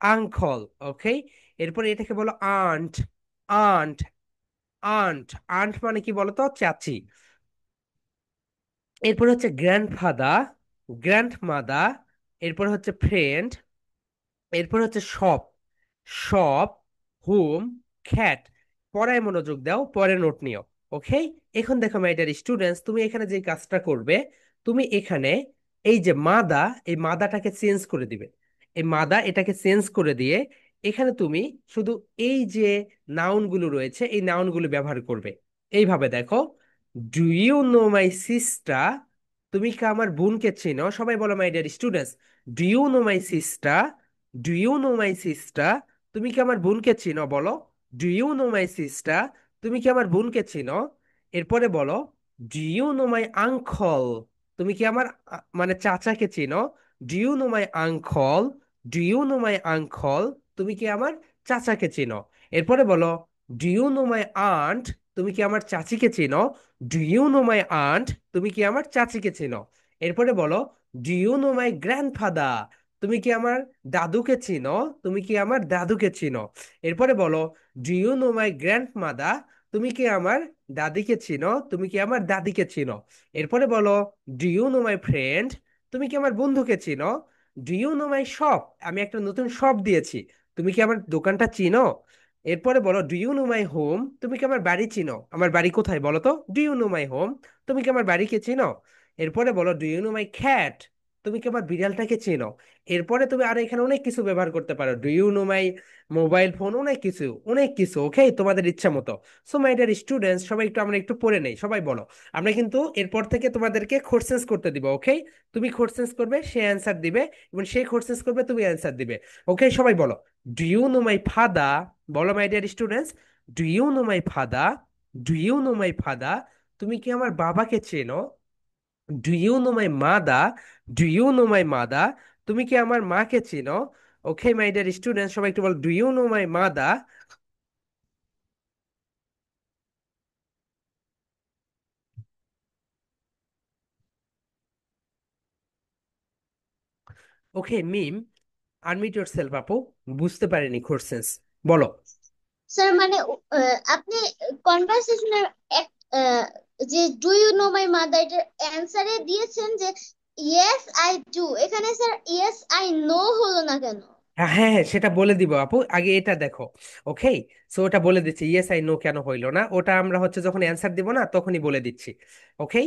Speaker 1: uncle. ওকে, এরপরে এটাকে বলো আন্ট। আন্ট, আন্ট, আন্ট মানে কি বলতো? চাচি। এরপর হচ্ছে গ্র্যান্ডফাদার, গ্র্যান্ডমাদার। এরপর হচ্ছে ফ্রেন্ড। এরপর হচ্ছে শপ, শপ, হোম, খ্যাট। পড়ায় মনোযোগ দাও, পরে নোট নিও। ওকে, এখন দেখো মাই ডিয়ার স্টুডেন্টস, তুমি এখানে যে কাজটা করবে, তুমি এখানে এই যে মাদা, এই মাদাটাকে চেঞ্জ করে দিবে। এই মাদা এটাকে চেঞ্জ করে দিয়ে এখানে তুমি শুধু এই যে নাউনগুলো রয়েছে এই নাউনগুলো ব্যবহার করবে। এইভাবে দেখো, do you know my sister, তুমি কি আমার বোনকে চেনো? সবাই বলো my dear students, do you know my sister, do you know my sister, তুমি কি আমার বোনকে চিনো? বলো, do you know my sister, তুমি কি আমার বোনকে চিনো? এরপরে বলো, do you know my uncle, তুমি কি আমার মানে চাচাকে চিনো? Do you know my uncle, do you know my uncle, তুমি কি আমার চাচাকে চিনো? এরপরে বলো, do you know my aunt, তুমি কি আমার চাচিকে চিনো? Do you know my aunt, তুমি কি আমার চাচিকে চিনো? এরপরে বলো, do you know my grandfather, তুমি কি আমার দাদুকে চিনো? তুমি কি আমার দাদুকে চিনো? এরপরে বলো, do you know my grandmother, তুমি কি আমার দাদিকে চিনো? তুমি কি আমার দাদিকে চিনো? এরপরে বলো, do you know my friend, তুমি কি আমার বন্ধুকে চিনো? Do you know my shop, আমি একটা নতুন শপ দিয়েছি, তুমি কি আমার দোকানটা চিনো? এরপরে বলো, do you know my home, তুমি কি আমার বাড়ি চিনো? আমার বাড়ি কোথায় বলো তো? Do you know my home, তুমি কি আমার বাড়িকে চিনো? এরপরে বলো, do you know my cat, তুমি কি আমার বিড়ালটাকে চেনো? এরপরে তুমি আর এখানে অনেক কিছু ব্যবহার করতে পারো, do you know my mobile phone, অনেক কিছু, অনেক কিছু। ওকে, তোমাদের ইচ্ছা মতো। সো মাই ডিয়ার স্টুডেন্টস, সবাই একটু আমরা একটু পড়ে নেই, সবাই বলো। আমরা কিন্তু এরপর থেকে তোমাদেরকে কোশ্চেন্স করতে দিব। ওকে, তুমি কোশ্চেন্স করবে, সে অ্যান্সার দিবে, এবং সে কোশ্চেন্স করবে, তুমি অ্যান্সার দিবে। ওকে, সবাই বলো, do you know my father, বলো my dear students, do you know my father, do you know my father, তুমি কি আমার বাবাকে চেনো? ডু ইউ নো মাই মাদা, ডু ইউ নো মাই মাদা, তুমি কি আমার মাকে চিনো? ওকে মাই ডিয়ার স্টুডেন্ট, সবাই একটু বল, ডু ইউ নো মাই মাদা। ওকে মিম, আনমিউট ইয়োরসেলফ আপু। বুঝতে পারিনি কোশ্চেন্স, বলো।
Speaker 2: স্যার মানে আপনি কনভারসেশনের এক আহ, যে do you know my mother এটার অ্যান্সারে দিয়েছেন যে ইয়েস আই ডু, এখানে স্যার ইয়েস আই নো হলো না কেন?
Speaker 1: হ্যাঁ হ্যাঁ হ্যাঁ, সেটা বলে দিব আপু, আগে এটা দেখো। ওকে, সো ওটা বলে দিচ্ছি, ইয়েস আই নো কেন হইলো না, ওটা আমরা হচ্ছে যখন অ্যান্সার দিব না তখনই বলে দিচ্ছি। ওকে,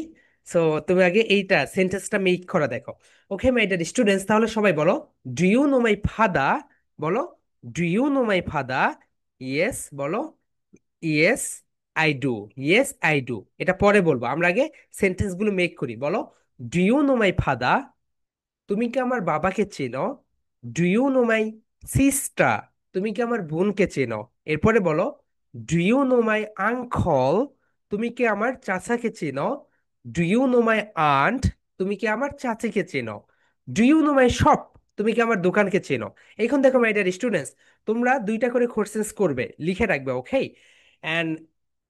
Speaker 1: সো তুমি আগে এইটা সেন্টেন্সটা মেক করা দেখো। ওকে মাই ডিয়ার স্টুডেন্টস, তাহলে সবাই বলো, do you know my father, বলো, do you know my father. Yes বলো, yes I do, yes I do. এটা পরে বলবো, আমরা আগে সেন্টেন্স গুলো মেক করি। বলো, do you know my father, তুমি কি আমার বাবাকে চেনো? Do you know my sister, তুমি কি আমার বোনকে চেনো? এরপরে বলো, do you know my uncle, তুমি কি আমার চাচাকে চেনো? Do you know my aunt, তুমি কি আমার চাচিকে চেনো? Do you know my shop? তুমি কি আমার দোকানকে চেনো? এখন দেখো মাই ডিয়ার স্টুডেন্টস, তোমরা দুইটা করে কোশ্চেন্স করবে, লিখে রাখবে, ওকে? এন্ড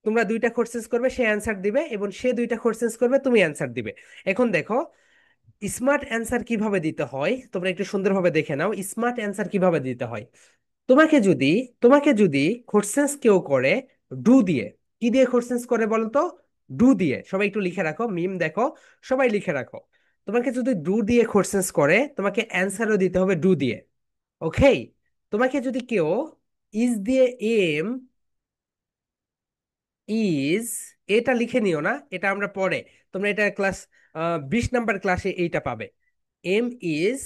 Speaker 1: তোমরা দুইটা কোশ্চেন্স করবে, সে অ্যান্সার দিবে, এবং সে দুইটা কোশ্চেন্স করবে, তুমি অ্যান্সার দিবে। এখন দেখো স্মার্ট অ্যান্সার কিভাবে দিতে হয়, তোমরা একটু সুন্দরভাবে দেখে নাও স্মার্ট অ্যান্সার কিভাবে দিতে হয়। তোমাকে যদি তোমাকে যদি কোশ্চেন্স কেউ করে ডু দিয়ে, কি দিয়ে কোশ্চেন্স করে বলো তো? ডু দিয়ে। সবাই একটু লিখে রাখো, মিম দেখো, সবাই লিখে রাখো। তোমাকে যদি ডু দিয়ে কোশ্চেন্স করে, তোমাকে অ্যান্সারও দিতে হবে ডু দিয়ে, ওকে? তোমাকে যদি কেউ ইজ দিয়ে এম ইজ, এটা লিখে নিও না, এটা আমরা পরে, তোমরা এটা ক্লাস 20 নাম্বার ক্লাসে এইটা পাবে। এম ইজ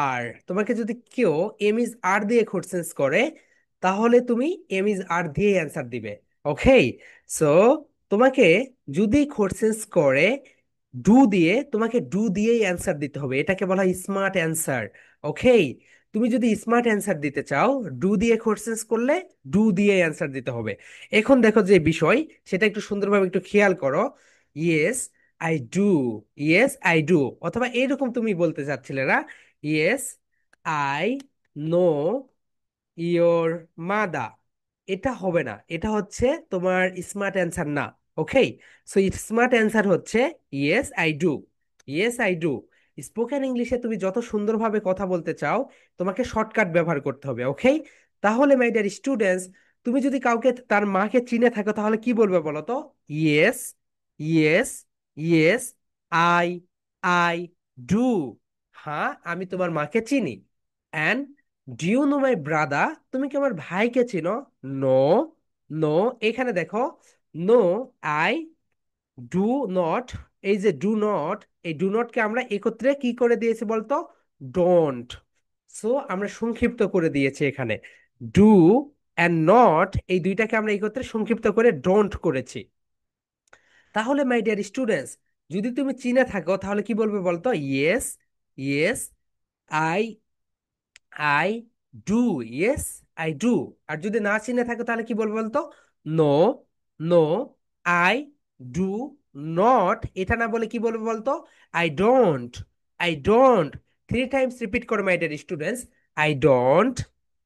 Speaker 1: আর, তোমাকে যদি কেউ এম ইজ আর দিয়ে কোশ্চেন্স করে, তাহলে তুমি এম ইজ আর দিয়ে অ্যান্সার দিবে, ওকে? সো তোমাকে যদি কোশ্চেন্স করে ডু দিয়ে, তোমাকে ডু দিয়েই অ্যান্সার দিতে হবে, এটাকে বলা হয় স্মার্ট অ্যান্সার, ওকে? তুমি যদি স্মার্ট অ্যান্সার দিতে চাও, ডু দিয়ে কোশ্চেন্স করলে ডু দিয়ে অ্যান্সার দিতে হবে। এখন দেখো যে বিষয়, সেটা একটু সুন্দরভাবে একটু খেয়াল করো। Yes I do, yes I do, অথবা এরকম তুমি বলতে চাচ্ছিলে না, ইয়েস আই নো ইয়োর মাদা। এটা হবে না, এটা হচ্ছে তোমার স্মার্ট অ্যান্সার না, ওকে? সো স্মার্ট অ্যান্সার হচ্ছে yes I do, yes I do. Spoken ইংলিশে তুমি যত সুন্দরভাবে কথা বলতে চাও, তোমাকে শর্টকাট ব্যবহার করতে হবে, ওকে? তাহলে মাই ডিয়ার স্টুডেন্টস, তুমি যদি কাউকে তার মাকে চিনে থাকো, তাহলে কি বলবে বলো তো? Yes, yes, yes, I I do. হ্যাঁ, আমি তোমার মাকে চিনি। And do you know my brother? তুমি কি আমার ভাইকে চিনো? No, no. এখানে দেখো, নো, আই ডু নট। এই যে ডু নট, এই ডু নটকে আমরা একত্রে কি করে দিয়েছি বলতো? ডোন্ট। সো আমরা সংক্ষিপ্ত করে দিয়েছি এখানে, ডু অ্যান্ড নট, এই দুইটাকে আমরা একত্রে সংক্ষিপ্ত করে ডোন্ট করেছি। তাহলে মাই ডিয়ার স্টুডেন্টস, যদি তুমি চিনে থাকো, তাহলে কি বলবে বলতো? Yes, yes, I I do, yes I do. আর যদি না চিনে থাকো, তাহলে কি বলবো বলতো? No, no, I do not. এটা না বলে কি বলবো বলতো? I don't, I don't. 3 times repeat করো my dear students. I don't,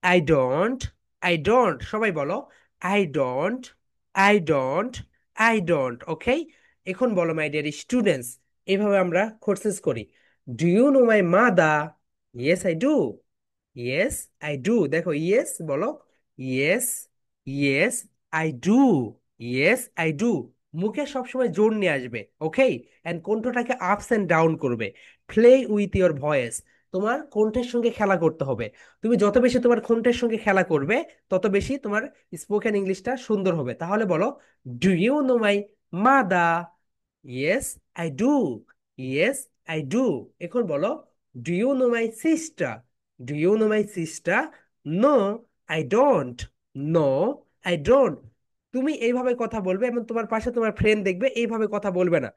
Speaker 1: I don't, I don't. সবাই বলো, I don't, I don't, I don't, okay? এখন বলো মাই ডিয়ার স্টুডেন্টস, এইভাবে আমরা কোর্সেস করি। Do you know my mother? Yes I do, yes I do. দেখো yes বলো, yes, yes I do, yes I do. মুখে সবসময় জোর নিয়ে আসবে, ওকে? এন্ড কণ্ঠটাকে আপস এন্ড ডাউন করবে। প্লে উইথ ইয়োর ভয়েস, তোমার কণ্ঠের সঙ্গে খেলা করতে হবে। তুমি যত বেশি তোমার কণ্ঠের সঙ্গে খেলা করবে, তত বেশি তোমার স্পোকেন ইংলিশটা সুন্দর হবে। তাহলে বলো, do you know my mother? Yes I do, yes I do. এখন বলো, do you know my sister? Do you know my sister? No I don't, no I don't. তুমি এইভাবে কথা বলবে, এবং তোমার পাশে তোমার ফ্রেন্ড দেখবে এইভাবে কথা বলবে না।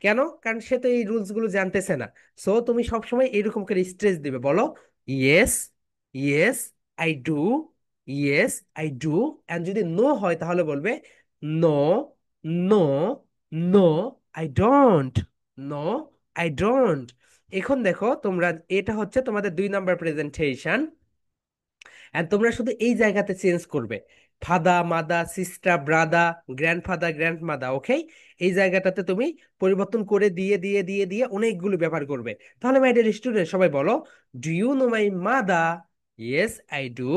Speaker 1: কেন? কারণ সে তো এই রুলস গুলো জানতেছে না। সো তুমি সবসময় এরকম করে স্ট্রেস দিবে, বলো yes, yes I do, yes I do. And যদি নো হয়, তাহলে বলবে no, no, no I don't, no I don't. এখন দেখো তোমরা, এটা হচ্ছে তোমাদের 2 নাম্বার প্রেজেন্টেশন। এন্ড তোমরা শুধু এই জায়গাতে চেঞ্জ করবে, ফাদা, মাদা, সিস্টার, ব্রাদা, গ্র্যান্ডফাদার, গ্র্যান্ডমাদা, ওকে? এই জায়গাটাতে তুমি পরিবর্তন করে দিয়ে দিয়ে দিয়ে দিয়ে অনেকগুলো ব্যবহার করবে। তাহলে মাই ডিয়ার স্টুডেন্ট, সবাই বলো, do you know my mother? Yes I do.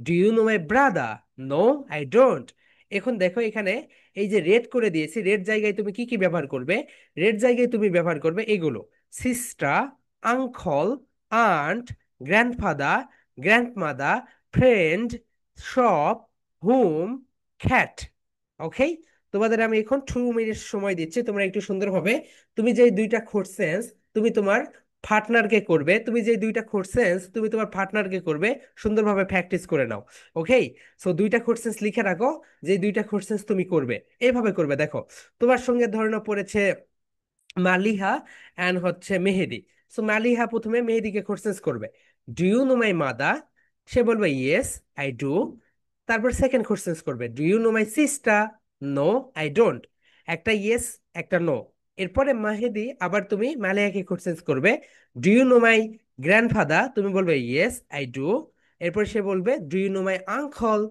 Speaker 1: Do you know my brother? No I don't. এখন দেখো এখানে, এই যে রেড করে দিয়েছি, রেড জায়গায় তুমি কি কি ব্যবহার করবে? রেড জায়গায় তুমি ব্যবহার করবে এগুলো: sister, uncle, aunt, grandfather, grandmother, friend, shop, home, cat, okay? তোমাদের আমি এখন 2 মিনিট সময় দিচ্ছি, তোমরা একটু সুন্দরভাবে, তুমি যে দুইটা কোশ্চেন্স তুমি তোমার পার্টনারকে করবে, তুমি যে দুইটা কোশ্চেন্স তুমি তোমার পার্টনারকে করবে, সুন্দরভাবে প্র্যাকটিস করে নাও, ওকে? সো দুইটা কোশ্চেন্স লিখে রাখো, যে দুইটা কোশ্চেন্স তুমি করবে এইভাবে করবে। দেখো, তোমার সঙ্গে ধরানো পড়েছে মালিহা অ্যান্ড হচ্ছে মেহেদি। সো মালিহা প্রথমে মেহেদিকে কোশ্চেন্স করবে, do you know my mother? সে বলবে ইয়েস আই ডু। তারপর সেকেন্ড কোশ্চেন্স করবে, do you know my sister? No I don't. একটা ইয়েস, একটা নো। এরপরে মাহেদি আবার তুমি মালিহাকে কোশ্চেন করবে, do you know my grandfather? তুমি বলবে ইয়েস আই ডু। এরপর সে বলবে, do you know my uncle?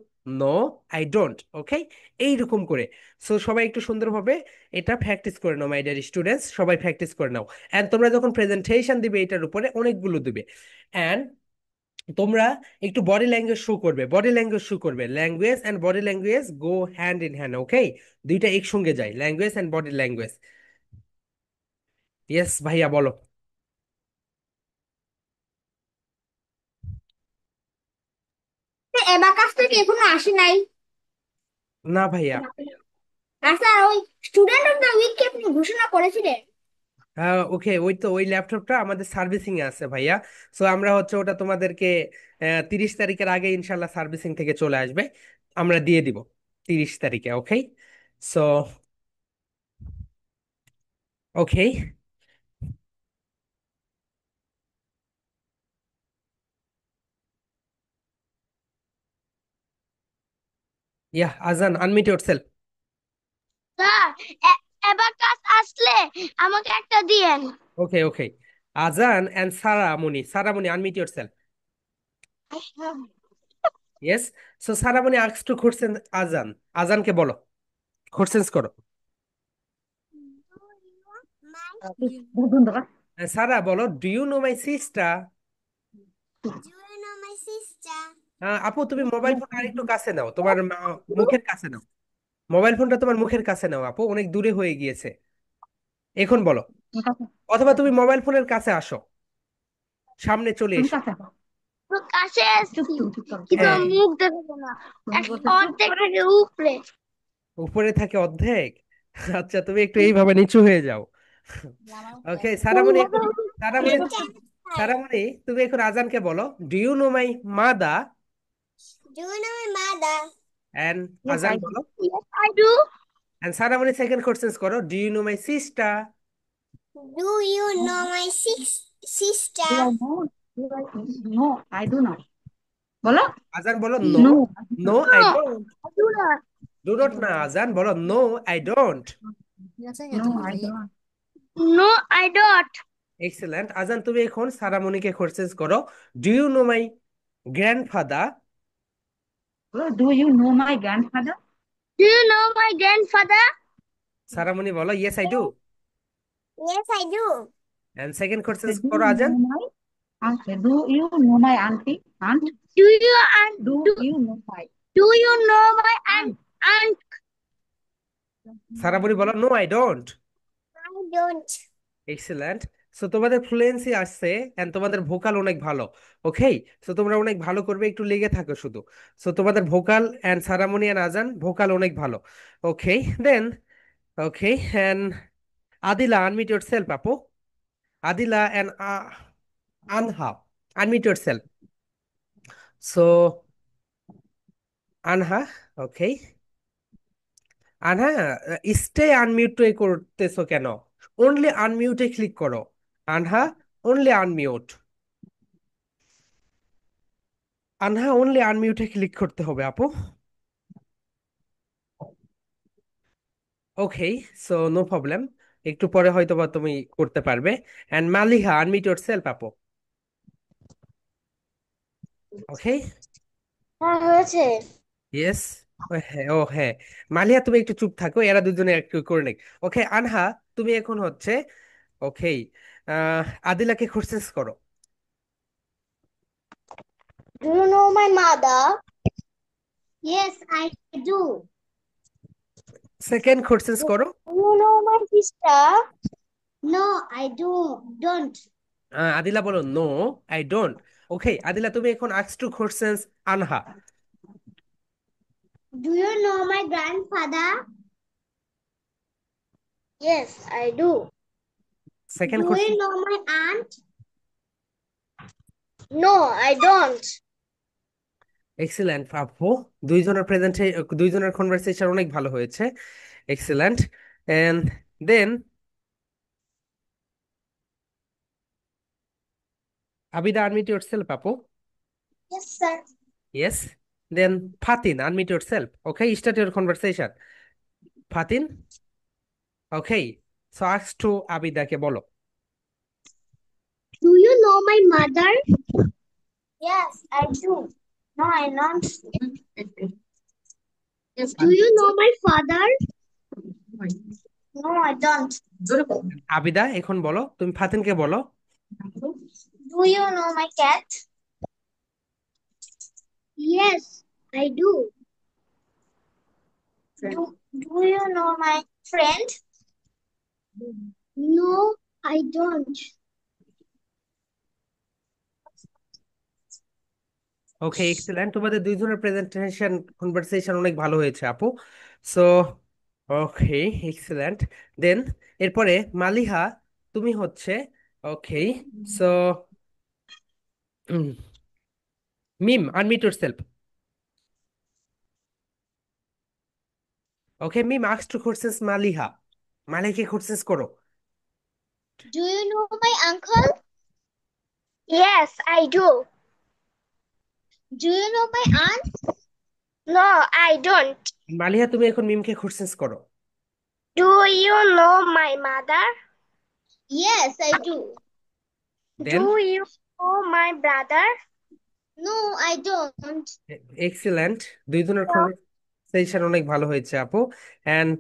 Speaker 1: No I don't. Okay, এইরকম করে। সো সবাই একটু সুন্দরভাবে এটা প্র্যাকটিস করে নাও মাই ডিয়ার স্টুডেন্টস, সবাই প্র্যাকটিস করে নাও। অ্যান্ড তোমরা যখন প্রেজেন্টেশন দিবে এটার উপরে অনেকগুলো দিবে, অ্যান্ড তোমরা একটু বডি ল্যাঙ্গুয়েজ শো করবে, বডি ল্যাঙ্গুয়েজ শো করবে। Language and body language go hand in hand. Okay, দুইটা একসঙ্গে যায়, language and body language. Yes ভাইয়া বলো।
Speaker 2: এবাকাস থেকে এখনো আসে নাই।
Speaker 1: না ভাইয়া।
Speaker 2: আচ্ছা, ওই স্টুডেন্ট অফ দ্য উইক কে আপনি ঘোষণা করেছিলেন?
Speaker 1: ওকে, ওই তো ওই ল্যাপটপটা আমাদের সার্ভিসিং এ আছে ভাইয়া। সো আমরা হচ্ছে ওটা তোমাদেরকে 30 তারিখের আগে ইনশাল্লাহ সার্ভিসিং থেকে চলে আসবে, আমরা দিয়ে দিব 30 তারিখে। ওকে, সো ওকে। ইয়া আজান, আনমিউট ইয়োরসেলফ।
Speaker 2: স্যার, এবাকাস আসলে আমাকে একটা দিয়েন।
Speaker 1: Okay okay, Azan and Saramoni, Saramoni unmute yourself. Yes. So Saramoni ask to question Azan, আজানকে বলো, কোশ্চেন্স করো। সারা বলো, do you know my sister?
Speaker 2: Do you know my sister?
Speaker 1: আপু তুমি মোবাইল ফোন আরেকটু কাছে নাও, তোমার মুখের কাছে নাও। মোবাইল ফোনটা তোমার মুখের কাছে নাও আপু, অনেক দূরে হয়ে গিয়েছে। এখন বলো, অথবা তুমি মোবাইল ফোনের কাছে আসো, সামনে চলে এসো।
Speaker 2: তো কাছে আসছি, কিন্তু
Speaker 1: হ্যাঁ,
Speaker 2: আমার মুখ দেখা যায় না, অর্ধেক থেকে উপরে।
Speaker 1: উপরে থাকে অর্ধেক। আচ্ছা, তুমি একটু এইভাবে নিচু হয়ে যাও। ওকে সারামণি এখন, সারামণি সারামণি তুমি এখন আজানকে বলো, ডু ইউ নো মাই মাদা?
Speaker 2: Do you know my mother?
Speaker 1: And Azan বলো,
Speaker 2: Yes, I do.
Speaker 1: And Saramoni second question করো, do you know my sister?
Speaker 2: Do you know my sister?
Speaker 5: No I do not. বলো।
Speaker 1: আজান বলো, no.
Speaker 5: No.
Speaker 1: No
Speaker 2: No,
Speaker 1: I don't.
Speaker 2: I do not.
Speaker 1: Do not না, আজান বলো, no I don't.
Speaker 5: No I don't.
Speaker 2: No, I don't.
Speaker 1: Excellent. Azan তুমি এখন সারামণিকে question করো, do you know my grandfather?
Speaker 5: Do you know my grandfather?
Speaker 2: Do you know my grandfather?
Speaker 1: Saramoni বলো, yes I do.
Speaker 2: Yes, I do.
Speaker 1: And second question
Speaker 5: do
Speaker 1: করো
Speaker 5: you know
Speaker 1: আজান।
Speaker 5: My uncle? Do you know my auntie? Aunt?
Speaker 2: Do you and
Speaker 5: do
Speaker 2: do,
Speaker 5: you know my
Speaker 2: do you know my
Speaker 5: aunt?
Speaker 2: aunt?
Speaker 1: Saramoni বলো, no I don't.
Speaker 2: I don't.
Speaker 1: Excellent. So তোমাদের fluency আসছে and তোমাদের vocal অনেক ভালো। ওকে, so তোমরা অনেক ভালো করবে, একটু লেগে থাকো শুধু। সো তোমাদের ভোকাল এন্ড সারামণি এন্ড আজান ভোকাল অনেক ভালো। ওকে দেন, okay and Adila unmute yourself আপু। আদিলা এন্ড আনহা আনমিউট ইয়োরসেলফ। সো আনহা, ওকে। আনহা, স্টে আনমিউট করতেছো কেন? অনলি আনমিউটে ক্লিক করো। আনহা, অনলি আনমিউট। আনহা, অনলি আনমিউটে ক্লিক করতে হবে আপু। ওকে, সো নো প্রবলেম, একটু পরে হয়তো বা তুমি করতে পারবে। এন্ড মালিহা আনমিউট ইয়োরসেলফ আপু। ওকে,
Speaker 2: হ্যাঁ, হয়েছে।
Speaker 1: ইয়েস। হ্যাঁ, ও হ্যাঁ, মালিহা তুমি একটু চুপ থাকো, এরা দুজনে একটু করে নিক। ওকে আনহা, তুমি এখন হচ্ছে, ওকে, আদিলাকে কোশ্চেন করো।
Speaker 2: Do you know my mother? Yes, I do.
Speaker 1: Second question করো।
Speaker 2: Do you know my sister? No, I don't.
Speaker 1: Adila বলো, no I don't. Okay Adila, তুমি এখন ask to question Anha.
Speaker 2: Do you know my grandfather? Yes, I do.
Speaker 1: Second
Speaker 2: Do
Speaker 1: question.
Speaker 2: you know my aunt? No, I don't.
Speaker 1: Excellent আপু, দুইজনের প্রেজেন্টে, দুইজনের conversation অনেক ভালো হয়েছে। Excellent. And then Abida unmute yourself আপু।
Speaker 2: Yes, sir.
Speaker 1: Yes. Then Fatin unmute yourself. Okay, start your conversation Fatin. Okay, so ask to আবিদাকে বলো।
Speaker 2: Do you know my mother? Yes, I do. No, I don't. Do you know my father? No, I don't.
Speaker 1: Abida এখন বলো, তুমি ফাতিনকে বলো।
Speaker 2: Do you know my cat? Yes, I do. Do you know my friend? No, I don't.
Speaker 1: Okay, excellent, তোমাদের দুইজনের presentation conversation অনেক ভালো হয়েছে আপু। So okay, excellent. দেন এরপরে মালিহা, তুমি হচ্ছে, okay, so Mim unmute yourself. Okay Mim, ask to questions Maliha. মালিহাকে কোশ্চেন্স করো।
Speaker 2: Do you know my uncle? Yes, I do. Do you know my aunt? No, I don't.
Speaker 1: Maliha তুমি এখন মিমকে কোশ্চেন্স করো।
Speaker 2: Do you know my mother? Yes, I do.
Speaker 1: Then
Speaker 2: Do you know my brother? No, I don't.
Speaker 1: Excellent, দুইজনের conversation অনেক ভালো হয়েছে আপু। And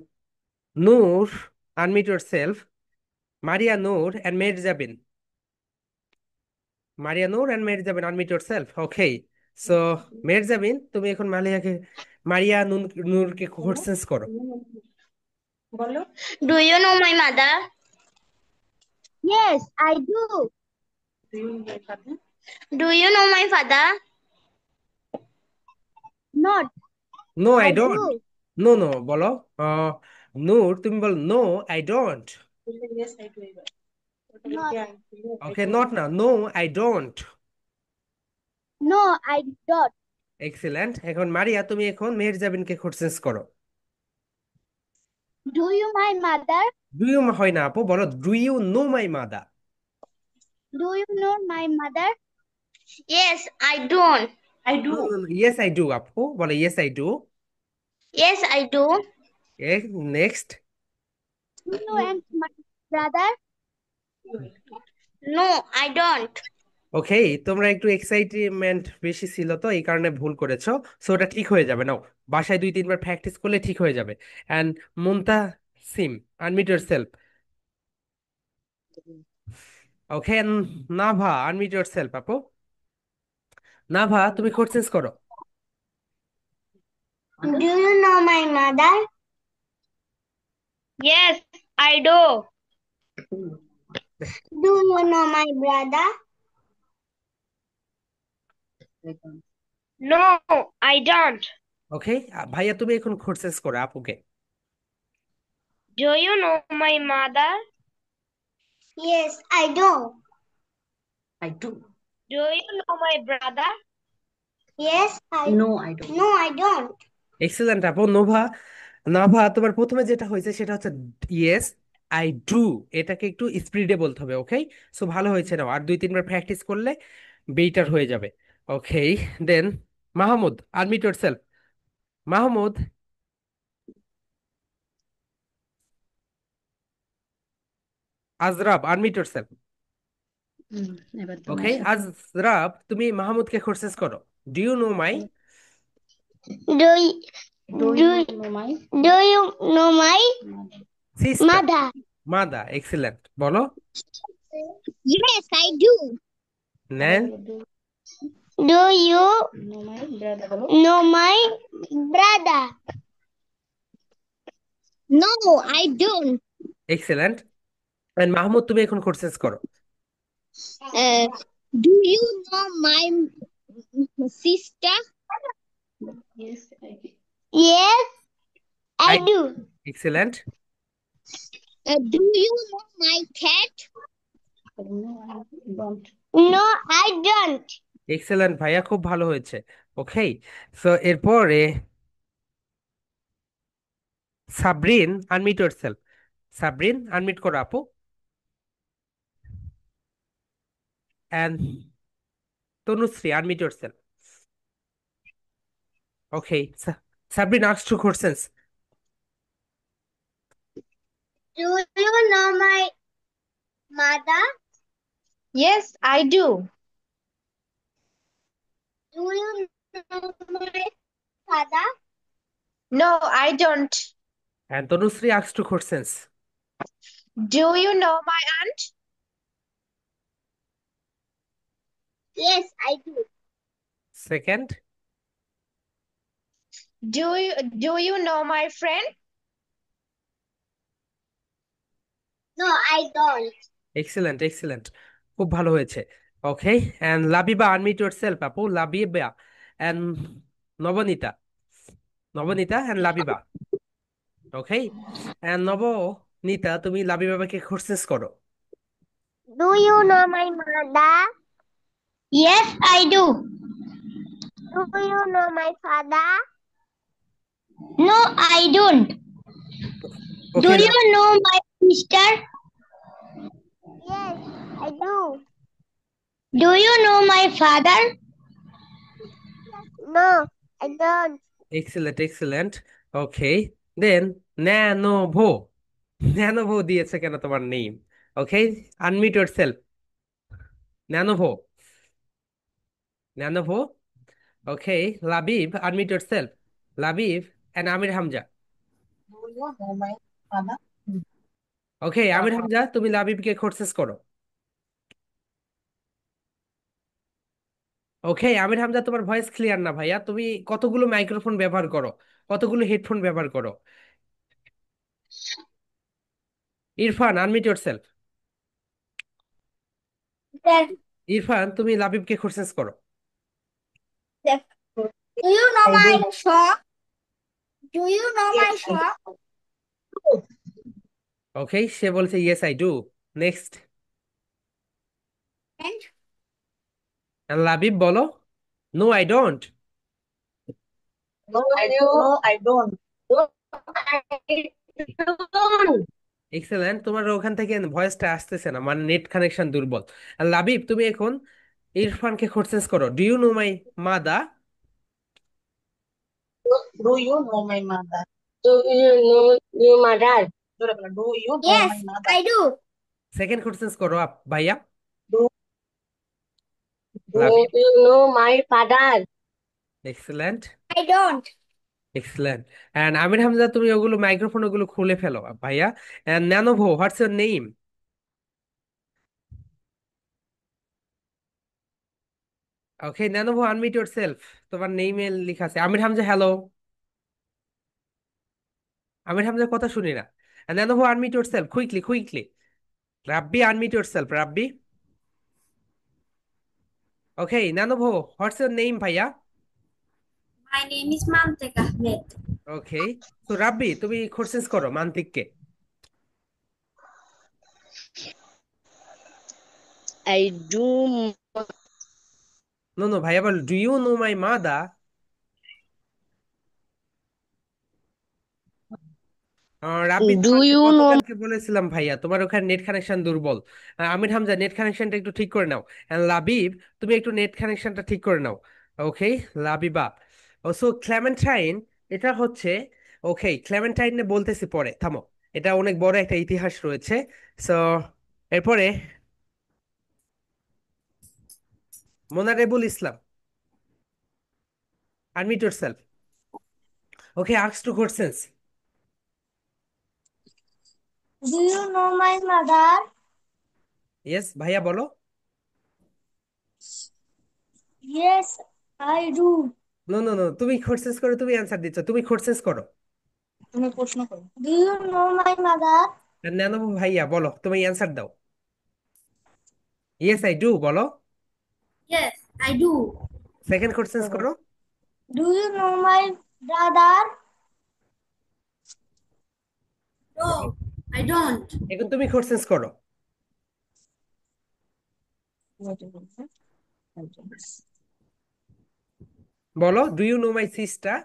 Speaker 1: Noor, unmute yourself. Maria Noor and Meherjabin. Maria Noor and Meherjabin, unmute yourself. Okay, so Meherjabin তুমি এখন মালিয়াকে, মারিয়া নূরকে কোশ্চেন্স করো।
Speaker 4: বলো।
Speaker 2: Do you know my mother? Yes, I do. Do you know my father? Not.
Speaker 1: No I
Speaker 2: I
Speaker 1: don't.
Speaker 2: do.
Speaker 1: No no বলো। Ah, Noor তুমি বলো no I don't.
Speaker 2: Not.
Speaker 1: Okay, not না, no I don't.
Speaker 2: No, I don't.
Speaker 1: Excellent, এখন মারিয়া তুমি এখন মেহেরজাবিনকে questions করো।
Speaker 2: Do you my mother?
Speaker 1: Do you হয় না আপু, বলো do you know my mother.
Speaker 2: Do you know my mother? Yes, I don't.
Speaker 4: I do.
Speaker 1: Yes I do আপু, বলো yes I do.
Speaker 2: Yes, I do.
Speaker 1: Next.
Speaker 2: Do you and my brother? No, I don't.
Speaker 1: ওকে, তোমরা একটু excitement বেশি ছিল তো এই কারণে ভুল করেছো। সো ওটা ঠিক হয়ে যাবে, নাও বাসায় 2-3 বার প্র্যাকটিস করলে ঠিক হয়ে যাবে। And Muntasim, unmute yourself. Okay, Nava unmute yourself আপু। নাভা তুমি কোশ্চেন্স করো।
Speaker 2: Do you know my mother? Yes, I do. Do you know my brother? No, I don't.
Speaker 1: ওকে, ভাইয়া তুমি এখন কোশ্চেন্স করো আপুকে।
Speaker 2: Do you know my mother? Yes, I do.
Speaker 5: I do.
Speaker 2: Do you know my brother? Yes, I
Speaker 5: No, I don't.
Speaker 2: No, I don't.
Speaker 1: Excellent আপু। Nova, নাভা তোমার প্রথমে যেটা হয়েছে সেটা হচ্ছে ইয়েস আই ডু, এটাকে একটু স্পিডে বলতে হবে। ওকে, সো ভালো হয়েছে, নাও আর 2-3 বার প্র্যাকটিস করলে বেটার হয়ে যাবে। Okay, then Mahmud unmute yourself. Mahmud, Azrab unmute yourself.
Speaker 5: এবার
Speaker 1: ওকে,
Speaker 5: তোমার সাথে
Speaker 1: আজরাব তুমি মাহমুদকে কোশ্চেন্স করো। Do you know my
Speaker 2: Do you,
Speaker 5: do
Speaker 2: do,
Speaker 5: you know my
Speaker 2: do you know my
Speaker 1: sister
Speaker 2: mother?
Speaker 1: মাদা? এক্সিলেন্ট, বলো।
Speaker 2: Yes, I do.
Speaker 1: নেন,
Speaker 2: Do you
Speaker 5: know my brother বলো
Speaker 2: know my brother? No, I don't.
Speaker 1: Excellent. Mahmud তুমি এখন questions করো।
Speaker 2: Uh, do you know my sister?
Speaker 5: yes
Speaker 2: Yes, I
Speaker 1: I,
Speaker 2: do.
Speaker 1: Excellent.
Speaker 2: Do you know my cat?
Speaker 5: no I don't
Speaker 2: No, I don't.
Speaker 1: Excellent ভাইয়া, খুব ভালো হয়েছে। Okay, so এরপরে Sabrin unmute yourself. Sabrin unmute করো আপু। And Tanushree unmute yourself. Okay, Sabrin ask to questions.
Speaker 2: Do you know my mother?
Speaker 6: Yes, I do.
Speaker 2: Do you know my father?
Speaker 6: No, I don't.
Speaker 1: And Tanushree asks two questions.
Speaker 6: Do you know my aunt?
Speaker 2: Yes, I do.
Speaker 1: Second.
Speaker 6: Do you know my friend?
Speaker 2: No, I don't.
Speaker 1: Excellent excellent, খুব ভালো হয়েছে। ওকে, and Labiba unmute yourself আপু, Labiba and Nabanita, Nabanita and Labiba. Okay, and Nabanita তুমি লাবিবাবাকে questions করো।
Speaker 2: Do you know my mother? Yes, I do. Do you know my father? No, I don't. Do
Speaker 1: okay,
Speaker 2: you know my sister? Yes, I do. Do you know my father? No, I don't.
Speaker 1: Excellent excellent. Okay, then Nanovo, Nanovo দিয়েছে কেন তোমার name? Okay, unmute yourself, Nanovo, Nanovo. Okay, Labib unmute yourself, Labib and Amir Hamza.
Speaker 5: Do you know my father?
Speaker 1: Okay, Amir Hamza তুমি লাবিবকে courses করো। ওকে, আমির হামজা তোমার voice clear না ভাইয়া, তুমি কতগুলো মাইক্রোফোন ব্যবহার করো, কতগুলো হেডফোন ব্যবহার করো? Irfan unmute yourself,
Speaker 2: Sir,
Speaker 1: Irfan তুমি লাবিবকে কোর্সেস করো।
Speaker 2: sir. Do you know
Speaker 5: I
Speaker 2: my
Speaker 5: do.
Speaker 2: shop? Do you know my
Speaker 5: Yes, I
Speaker 2: shop?
Speaker 5: do.
Speaker 1: Okay, সে বলছে yes I do. Next,
Speaker 2: And
Speaker 1: Labib বলো no I don't.
Speaker 5: No, I do. No, I don't.
Speaker 2: no, I don't.
Speaker 1: এক্সেলেন্ট, তোমার ওখান থেকে ভয়েসটা আসতেছে না, মানে নেট কানেকশন দুর্বল। আর লাবিব তুমি এখন ইরফানকে কোর্সেস করো। ডু ইউ নো মাই মাদা?
Speaker 5: Do you know my mother?
Speaker 2: Do you know your mother?
Speaker 5: Do you know
Speaker 2: Yes,
Speaker 5: my mother?
Speaker 2: I do.
Speaker 1: Second courses করো ভাইয়া,
Speaker 5: Do
Speaker 2: Do
Speaker 1: Labib.
Speaker 2: you know my father?
Speaker 1: Excellent
Speaker 2: I don't.
Speaker 1: Excellent. And Amir Hamza তুমি ওগুলো microphone ওগুলো খুলে ফেলো ভাইয়া। And Nanovo what's your name? Okay, Nanovo unmute yourself, তোমার নেইমে লেখা আছে আমির হামজা। হ্যালো, আমির হামজার কথা শুনি না। Nanovo unmute yourself quickly quickly. Rabbi unmute yourself, Rabbi. Okay, Nanovo what's your name ভাইয়া?
Speaker 7: My name is Mantek Ahmed.
Speaker 1: Okay, তো রাব্বি তুমি কোর্সেস করো মান্তিককে।
Speaker 2: I do.
Speaker 1: নো নো ভাইয়া বল do you know my mother? Rabbi
Speaker 2: Do
Speaker 1: তোমাকে
Speaker 2: you know?
Speaker 1: গতকালকে বলেছিলাম ভাইয়া তোমার ওখানে নেট কানেকশন দুর্বল। আমির হামজা নেট কানেকশনটা একটু ঠিক করে নাও। লাবিব তুমি একটু নেট কানেকশনটা ঠিক করে নাও। ওকে, লাবিবা। ও সো ক্লেমেন্টাইন, এটা হচ্ছে, ওকে ক্লেমেন্টাইন বলতেছি পরে, থামো, এটা অনেক বড় একটা ইতিহাস রয়েছে। সো এরপরে Monarebul Islam, unmute yourself. Okay, ask to questions.
Speaker 2: Do you know my mother?
Speaker 1: Yes ভাইয়া বলো।
Speaker 2: Yes, I do.
Speaker 1: No no no, তুমি কোশ্চেনস করো, তুমি অ্যান্সার দিচ্ছ, তুমি কোশ্চেনস করো।
Speaker 5: তুমি প্রশ্ন করো।
Speaker 2: Do you know my mother?
Speaker 1: নানু ভাইয়া বলো, তুমি অ্যান্সার দাও। ইয়েস আই ডু বলো।
Speaker 7: Yes, I do.
Speaker 1: Second question করো।
Speaker 2: Do you know my brother?
Speaker 7: No, I don't.
Speaker 1: এখন তুমি কোশ্চেন করো। বলো do you know my sister?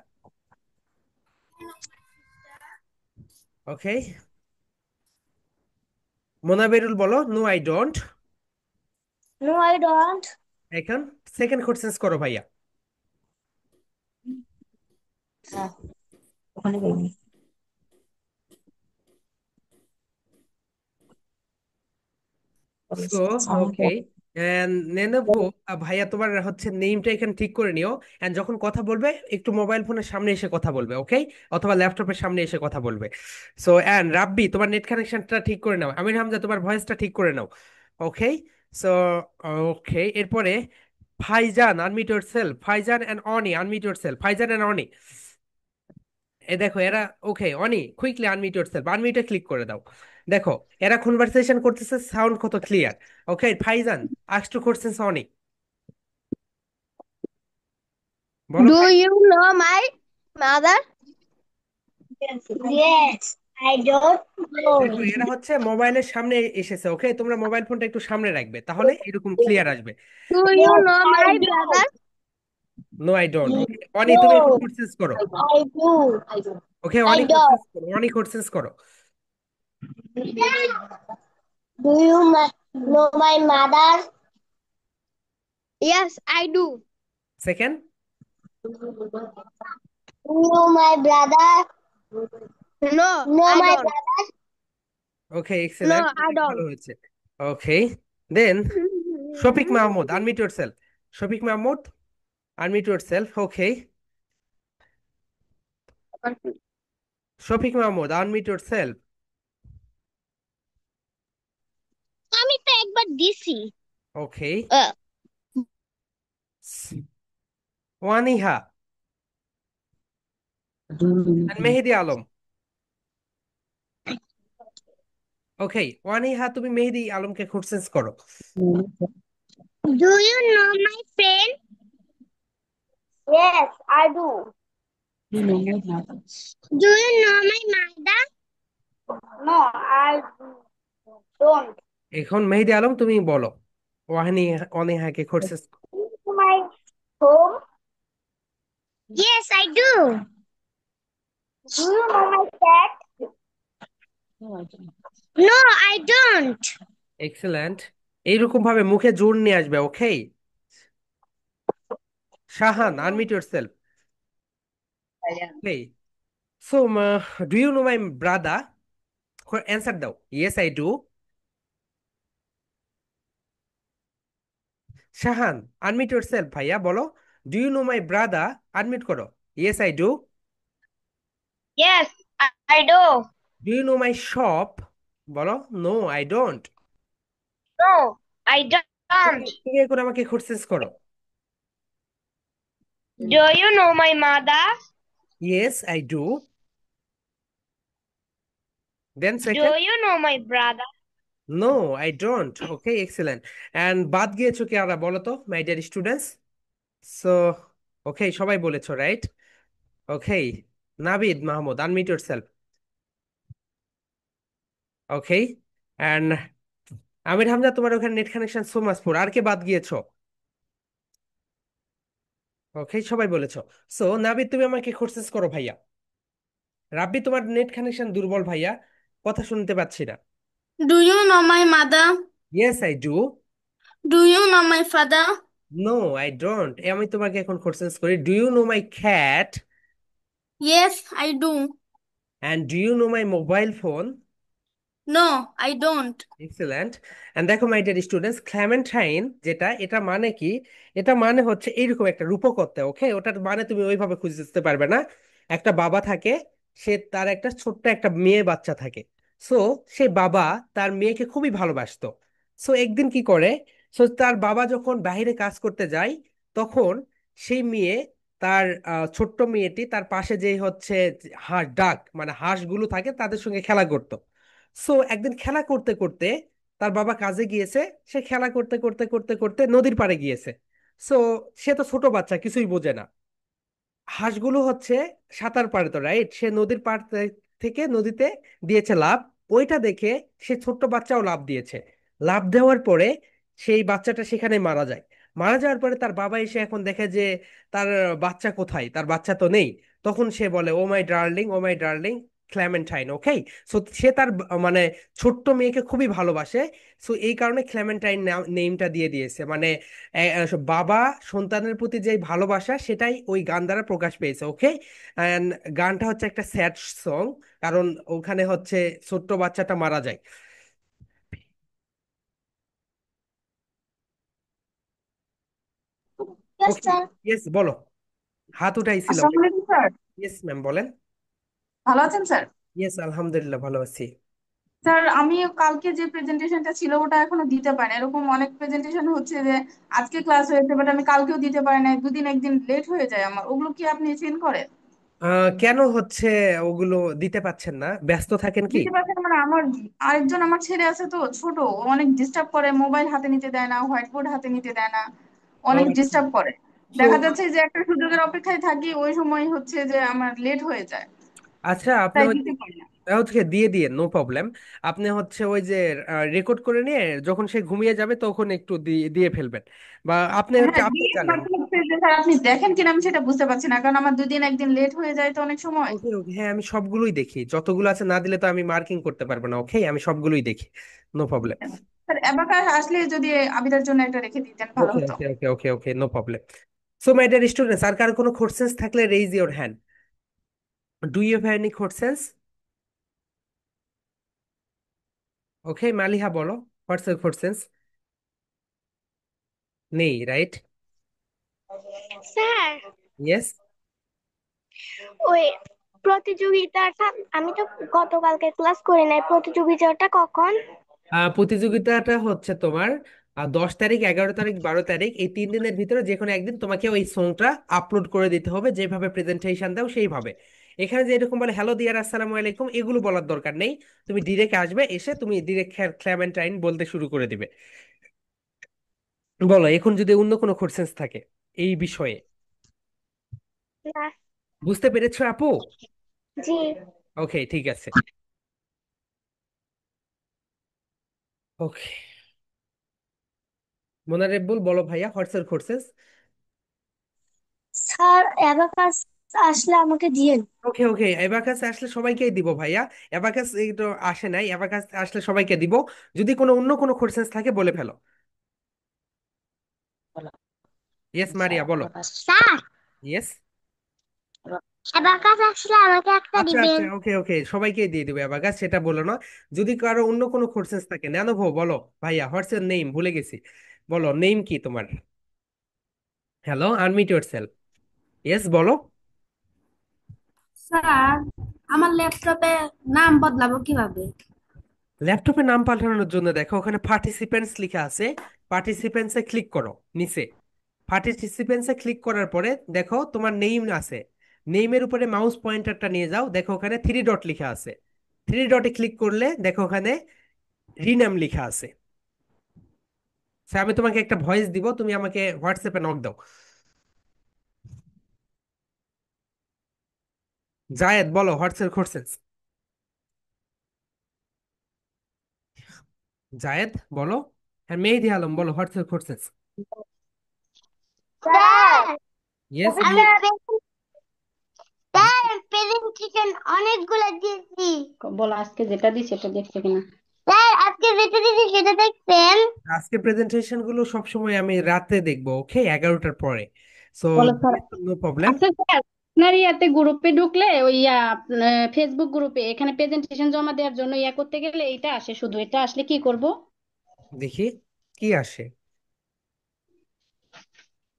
Speaker 1: Okay, Monaberul বলো no I don't.
Speaker 2: No, I don't.
Speaker 1: এখন সেকেন্ড কোশ্চেন করো ভাইয়া।
Speaker 5: হ্যাঁ, ওখানে যাইনি।
Speaker 1: সো ওকে, নেনোভো, ভাইয়া তোমার হচ্ছে নেমটা এখানে ঠিক করে নিও। এন্ড যখন কথা বলবে একটু মোবাইল ফোনের সামনে এসে কথা বলবে, ওকে? অথবা ল্যাপটপের সামনে এসে কথা বলবে। সো এন্ড রাব্বি, তোমার নেট কানেকশনটা ঠিক করে নাও। আমির হামজা, তোমার ভয়েসটা ঠিক করে নাও। ওকে। সো ওকে, এরপরে Faizan, unmute yourself. Faizan and Oni, unmute yourself. Faizan and Oni, এ দেখো এরা। Okay Oni, quickly unmute yourself, আনমিউটে ক্লিক করে দাও। দেখো এরা কনভারসেশন করতেছে, সাউন্ড কত clear. Okay Faizan, ask to questions Oni, বলো
Speaker 2: Do
Speaker 1: ভাই।
Speaker 2: you know my mother? Yes, I don't know.
Speaker 1: দেখো এরা হচ্ছে মোবাইলের সামনে এসেছে, ওকে? তোমরা মোবাইল ফোনটা একটু সামনে রাখবে, তাহলে এরকম ক্লিয়ার আসবে।
Speaker 2: Do you know my brother?
Speaker 1: No I don't. Okay Oni, তুমি এখন
Speaker 2: No,
Speaker 1: কোশ্চেন্স করো।
Speaker 2: I do.
Speaker 1: Okay
Speaker 2: I
Speaker 1: Oni
Speaker 2: don't.
Speaker 1: Questions করো, অনি কোশ্চেন্স করো।
Speaker 2: Do you know my mother? Yes, I do.
Speaker 1: Second,
Speaker 2: Do you know my brother? No, know I my don't. Brother?
Speaker 1: Okay
Speaker 2: No,
Speaker 1: excellent,
Speaker 2: I
Speaker 1: অনেক ভালো
Speaker 2: don't.
Speaker 1: হয়েছে। Okay then Shafiq Mahmud, unmute yourself. Shafiq Mahmud, unmute yourself. Okay Shafiq Mahmud, unmute yourself.
Speaker 2: আমি তো একবার দিছি।
Speaker 1: ওকে
Speaker 2: আহ,
Speaker 1: ওয়ানিহা and মেহেদি আলম। ওকে ওয়ানিহা, তুমি মেহেদি আলমকে questions করো।
Speaker 2: Do you know my friend? Yes, I do. Do you know my mother? No, I don't.
Speaker 1: এখন মেহেদি আলম তুমি বলো, ওয়ানি অনিহাকে questions.
Speaker 2: My home? Yes, I do. Do you know my cat? No, I don't.
Speaker 1: Excellent, এইরকম ভাবে মুখে জোর নিয়ে আসবে, okay? Shahan, unmute yourself. Okay so do you know my brother? Answer দাও, yes I do. Shahan, unmute yourself ভাইয়া, বলো do you know my brother. Unmute করো, yes I do.
Speaker 6: Yes, I do.
Speaker 1: Do you know my shop? বলো no I don't.
Speaker 6: No, I
Speaker 1: তুমি
Speaker 6: don't.
Speaker 1: তুমি এখন আমাকে questions করো।
Speaker 6: Do you know my mother?
Speaker 1: Yes I do. Then
Speaker 6: Do
Speaker 1: second,
Speaker 6: you know my brother?
Speaker 1: No I don't. Okay excellent. And বাদ গিয়েছো কি আরা, বলো তো my dear students. So okay সবাই বলেছো, right? Okay Nabid Mahmud, unmute yourself. Okay and Amir Hamza, তোমার ওখানে নেট কানেকশন সো মাচ পুর। আর কে বাদ গিয়েছো? ওকে সবাই বলেছো। সো নাবিদ, তুমি আমাকে কোশ্চেন্স করো ভাইয়া। রাব্বি, তোমার নেট কানেকশন দুর্বল ভাইয়া, কথা শুনতে পাচ্ছি না।
Speaker 7: Do you know my mother?
Speaker 1: Yes I do.
Speaker 7: Do you know my father?
Speaker 1: No I don't. আমি তোমাকে এখন কোশ্চেন্স করি, do you know my cat?
Speaker 7: Yes, I do.
Speaker 1: And do you know my mobile phone?
Speaker 7: No, I don't.
Speaker 1: Excellent. And দেখো my dear students, clementine যেটা, এটা মানে কি? এটা মানে হচ্ছে এইরকম একটা রূপকথা, ওকে? ওটার মানে তুমি ওইভাবে খুঁজতে পারবে না। একটা বাবা থাকে, সে তার একটা ছোট্ট একটা মেয়ে বাচ্চা থাকে। সো সে বাবা তার মেয়েকে খুবই ভালোবাসতো। সো একদিন কি করে, সো তার বাবা যখন বাইরে কাজ করতে যায়, তখন সেই মেয়ে, তার ছোট্ট মেয়েটি তার পাশে যে হচ্ছে হাঁস ডাক, মানে হাঁসগুলো থাকে, তাদের সঙ্গে খেলা করতো। সো একদিন খেলা করতে করতে, তার বাবা কাজে গিয়েছে, সে খেলা করতে করতে করতে করতে নদীর পাড়ে গিয়েছে। সো সে তো ছোট বাচ্চা, কিছুই বোঝে না। হাঁসগুলো হচ্ছে সাঁতার পারে তো, রাইট? সে নদীর পাড় থেকে নদীতে দিয়েছে লাফ। ওইটা দেখে সে ছোট্ট বাচ্চাও লাফ দিয়েছে। লাফ দেওয়ার পরে সেই বাচ্চাটা সেখানে মারা যায়। মারা যাওয়ার পরে তার বাবা এসে এখন দেখে যে তার বাচ্চা কোথায়, তার বাচ্চা তো নেই। তখন সে বলে, oh my darling, oh my darling Clementine. Okay so সে তার মানে ছোট্ট মেয়েকে খুবই ভালোবাসে। সো এই কারণে ক্লেমেন্টাইন নেমটা দিয়ে দিয়েছে, মানে বাবা সন্তানের প্রতি যে ভালোবাসা, সেটাই ওই গান দ্বারা প্রকাশ পেয়েছে, ওকে? অ্যান্ড গানটা হচ্ছে একটা স্যাড সং, কারণ ওখানে হচ্ছে ছোট্ট বাচ্চাটা মারা যায়।
Speaker 2: Yes,
Speaker 1: ওকে,
Speaker 2: sir.
Speaker 1: ইয়েস বলো। হাত উঠাইছিল।
Speaker 5: আসসালামু আলাইকুম স্যার।
Speaker 1: ইয়েস ম্যাম বলেন।
Speaker 5: ভালো আছেন স্যার?
Speaker 1: ইয়েস আলহামদুলিল্লাহ ভালো আছি।
Speaker 5: স্যার আমি কালকে যে প্রেজেন্টেশনটা ছিল ওটা এখনো দিতে পারি এরকম অনেক প্রেজেন্টেশন হচ্ছে যে আজকে ক্লাস হয়েছে বাট আমি কালকেও দিতে পারি না, দুদিন একদিন লেট হয়ে যায় আমার, ওগুলো কি আপনি চেঞ্জ করেন?
Speaker 1: কেন হচ্ছে ওগুলো দিতে পাচ্ছেন না, ব্যস্ত থাকেন কি?
Speaker 5: দিতে পারছেন মানে আমার আরেকজন আমার ছেলে আছে তো ছোট, ও অনেক ডিস্টার্ব করে, মোবাইল হাতে নিতে দেয় না, হোয়াইট বোর্ড হাতে নিতে দেয় না,
Speaker 1: ও
Speaker 5: অনেক
Speaker 1: আচ্ছা।
Speaker 5: ডিস্টার্ব করে।
Speaker 1: তো
Speaker 5: দেখা যাচ্ছে যে একটা সুযোগের অপেক্ষায় থাকি, ওই সময় হচ্ছে যে আমার লেট হয়ে যায়,
Speaker 1: আচ্ছা, আপনি
Speaker 5: তাই
Speaker 1: ওই
Speaker 5: দিতে পারি না।
Speaker 1: হচ্ছে দিয়ে দিয়ে নো প্রবলেম। আপনি হচ্ছে ওই যে রেকর্ড করে নিয়ে যখন সে ঘুমিয়ে যাবে তখন একটু দিয়ে দিয়ে ফেলবেন, বা আপনি হচ্ছে
Speaker 5: হ্যাঁ
Speaker 1: আপনি
Speaker 5: দিয়ে
Speaker 1: জানেন।
Speaker 5: বাট হচ্ছে যে স্যার আপনি দেখেন কিনা আমি সেটা বুঝতে পারছি না, কারণ আমার দুদিন একদিন লেট হয়ে যায় তো অনেক সময়।
Speaker 1: ওকে ওকে, হ্যাঁ আমি সবগুলোই দেখি, যতগুলো আছে না দিলে তো আমি মার্কিং করতে পারবো না। ওকে, আমি সবগুলোই দেখি, নো প্রবলেম।
Speaker 5: স্যার অ্যাবাকাস আসলে যদি আবিদার জন্য একটা রেখে দিতেন ভালো
Speaker 1: ওকে
Speaker 5: হতো।
Speaker 1: Okay okay okay okay, no problem. So my dear students, আর কার কোনো কোশ্চেন্স থাকলে raise your hand. Do you have any questions? Okay Maliha বলো, হোয়াটস ইউর কোশ্চেন্স? নেই, রাইট?
Speaker 6: Sir,
Speaker 1: yes.
Speaker 6: ওই প্রতিযোগিতাটা আমি তো গতকালকে ক্লাস করি নাই, প্রতিযোগিতাটা কখন?
Speaker 1: প্রতিযোগিতাটা হচ্ছে তোমার 10 তারিখ, 11 তারিখ, 12 তারিখ, এই 3 দিনের ভিতরে যে কোনো একদিন তোমাকে ওই সংটা আপলোড করে দিতে হবে, যেভাবে প্রেজেন্টেশন দাও সেইভাবে। এখানে যে এরকম বলে হ্যালো দিয়ার আসসালামু আলাইকুম এগুলো বলার দরকার নেই। তুমি ডিরেক্ট আসবে, এসে তুমি ডিরেক্ট ক্লেমেন্টাইন বলতে শুরু করে দিবে। বলো এখন যদি অন্য কোনো কোশ্চেন্স থাকে এই বিষয়ে।
Speaker 6: না।
Speaker 1: বুঝতে পেরেছো আপু?
Speaker 6: জি।
Speaker 1: ওকে ঠিক আছে। ওকে, মোনারেবুল বলো ভাইয়া, হোয়াটস ইউর কোশ্চেন্স?
Speaker 2: স্যার অ্যাবাকাস আসলে আমাকে দিয়েন।
Speaker 1: ওকে ওকে, অ্যাবাকাস আসলে সবাইকেই দিব ভাইয়া। অ্যাবাকাস তো আসে নাই, অ্যাবাকাস আসলে সবাইকে দিব। যদি কোনো অন্য কোনো কোশ্চেন্স থাকে বলে ফেলো। ইয়েস মারিয়া বলো।
Speaker 2: Sir
Speaker 1: yes.
Speaker 2: অ্যাবাকাস আসলে আমাকে একটা
Speaker 1: আচ্ছা
Speaker 2: দিবেন।
Speaker 1: আচ্ছা, ওকে ওকে, সবাইকে দিয়ে দিবে অ্যাবাকাস, সেটা বলো না। যদি কারো অন্য কোনো কোশ্চেন্স থাকে, ন্যানোভো বলো। ভাইয়া হোয়াটস ইউর নেম, ভুলে গেছি। বলো নেম কি তোমার? Hello, unmute yourself. ইয়েস বলো।
Speaker 7: স্যার, আমার ল্যাপটপে নাম বদলাবো কিভাবে?
Speaker 1: ল্যাপটপে নাম পাল্টানোর জন্য দেখো ওখানে পার্টিসিপেন্টস লেখা আছে, পার্টিসিপেন্টসে ক্লিক করো নিচে। পার্টিসিপেন্টসে ক্লিক করার পরে দেখো তোমার নেইম আছে, নেইমের উপরে মাউস পয়েন্টারটা নিয়ে যাও, দেখো ওখানে 3 ডট লেখা আছে। 3 ডটে ক্লিক করলে দেখো ওখানে রিনাম লেখা আছে। স্যার আমি তোমাকে একটা ভয়েস দিব, তুমি আমাকে হোয়াটসঅ্যাপে নক দাও। জায়েদ বলো, হোয়াটসঅ্যাপ কোশ্চেন্স? জায়েদ বলো। হ্যাঁ মেহেদি আলম বলো, হোয়াটসঅ্যাপ কোশ্চেন্স?
Speaker 2: স্যার
Speaker 1: ইয়েস
Speaker 2: আমি স্যার প্রেজেন্টেশন অনেকগুলো দিয়েছি।
Speaker 3: বলো আজকে যেটা দিই সেটা দেখছো কিনা।
Speaker 2: স্যার আজকে যেটা দিয়েছি সেটা দেখছেন?
Speaker 1: আজকে প্রেজেন্টেশন গুলো সবসময় আমি রাতে দেখবো, ওকে 11টার পরে। সো
Speaker 3: বলো স্যার।
Speaker 1: No problem.
Speaker 3: আচ্ছা স্যার, আপনার ইয়াতে গ্রুপে ঢুকলে ওই ফেসবুক গ্রুপে এখানে প্রেজেন্টেশন জমা দেওয়ার জন্য ইয়া করতে গেলে এটা আসে, শুধু এটা আসলে কি করব?
Speaker 1: দেখি কি আসে।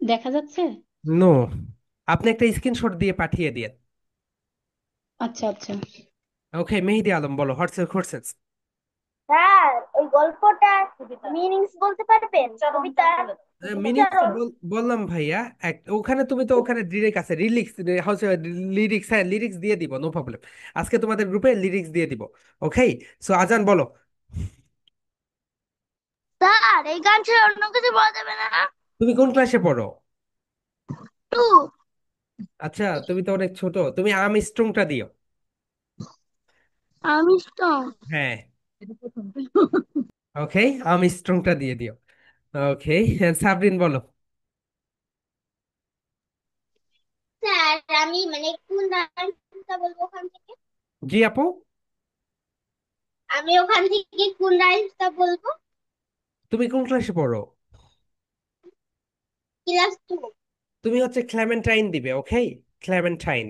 Speaker 3: দেখা যাচ্ছে?
Speaker 1: নো, আপনি একটা স্ক্রিনশট দিয়ে পাঠিয়ে দিন।
Speaker 3: আচ্ছা আচ্ছা।
Speaker 1: ওকে মেহেদি আলম বলো, হোয়াটসঅ্যাপ কোশ্চেন্স?
Speaker 2: স্যার ওই গল্পটা মিনিংস বলতে পারবেন কবিতা?
Speaker 1: মিনিংস বললাম ভাইয়া। ওখানে তুমি তো ওখানে ডিরেক্ট আছে রিলিক্স, হচ্ছে লিরিক্স, হ্যাঁ লিরিক্স দিয়ে দিব, নো প্রবলেম। আজকে তোমাদের গ্রুপে লিরিক্স দিয়ে দিব। ওকে, সো আজান বলো।
Speaker 2: স্যার এই গান ছাড়া অন্য কিছু বলা যাবে না?
Speaker 1: তুমি কোন ক্লাসে পড়ো?
Speaker 2: টু।
Speaker 1: আচ্ছা তুমি তো অনেক ছোট, তুমি আম স্ট্রংটা দিও।
Speaker 2: আমি তো
Speaker 1: হ্যাঁ ওকে, আম স্ট্রংটা দিয়ে দিও। ওকে, সাবরিন বলো।
Speaker 2: স্যার আমি মানে কোন রাইমসটা বলবো ওখান থেকে?
Speaker 1: জি আপু।
Speaker 2: আমি ওখান থেকে কোন রাইমসটা বলবো?
Speaker 1: তুমি কোন ক্লাসে পড়ো?
Speaker 2: Class two.
Speaker 1: তুমি হচ্ছে ক্লেমেন্টাইন দিবে, ওকে, ক্লেমেন্টাইন।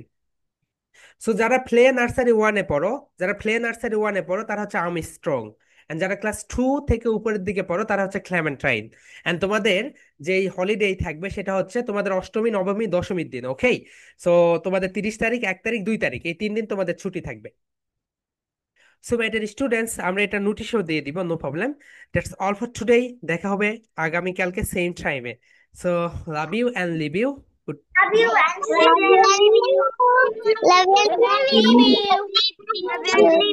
Speaker 1: সো যারা প্লে নার্সারি ওয়ানে পড়ো, যারা প্লে নার্সারি ওয়ানে পড়ো তারা হচ্ছে আর্ম স্ট্রং। এন্ড যারা ক্লাস 2 থেকে উপরের দিকে পড়ো তারা হচ্ছে ক্লেমেন্টাইন। এন্ড তোমাদের যে হলিডে থাকবে সেটা হচ্ছে তোমাদের অষ্টমী, নবমী, দশমীর দিন। ওকে, সো তোমাদের 30 তারিখ, 1 তারিখ, 2 তারিখ এই 3 দিন তোমাদের ছুটি থাকবে। সো মাই ডিয়ার স্টুডেন্টস, আমরা এটা নোটিশও দিয়ে দিব, no problem. That's all for today. দেখা হবে আগামীকালকে সেম টাইমে। So love you and leave you.
Speaker 6: Love you and
Speaker 2: Love you.
Speaker 6: love you.
Speaker 2: Love you.
Speaker 6: Love you.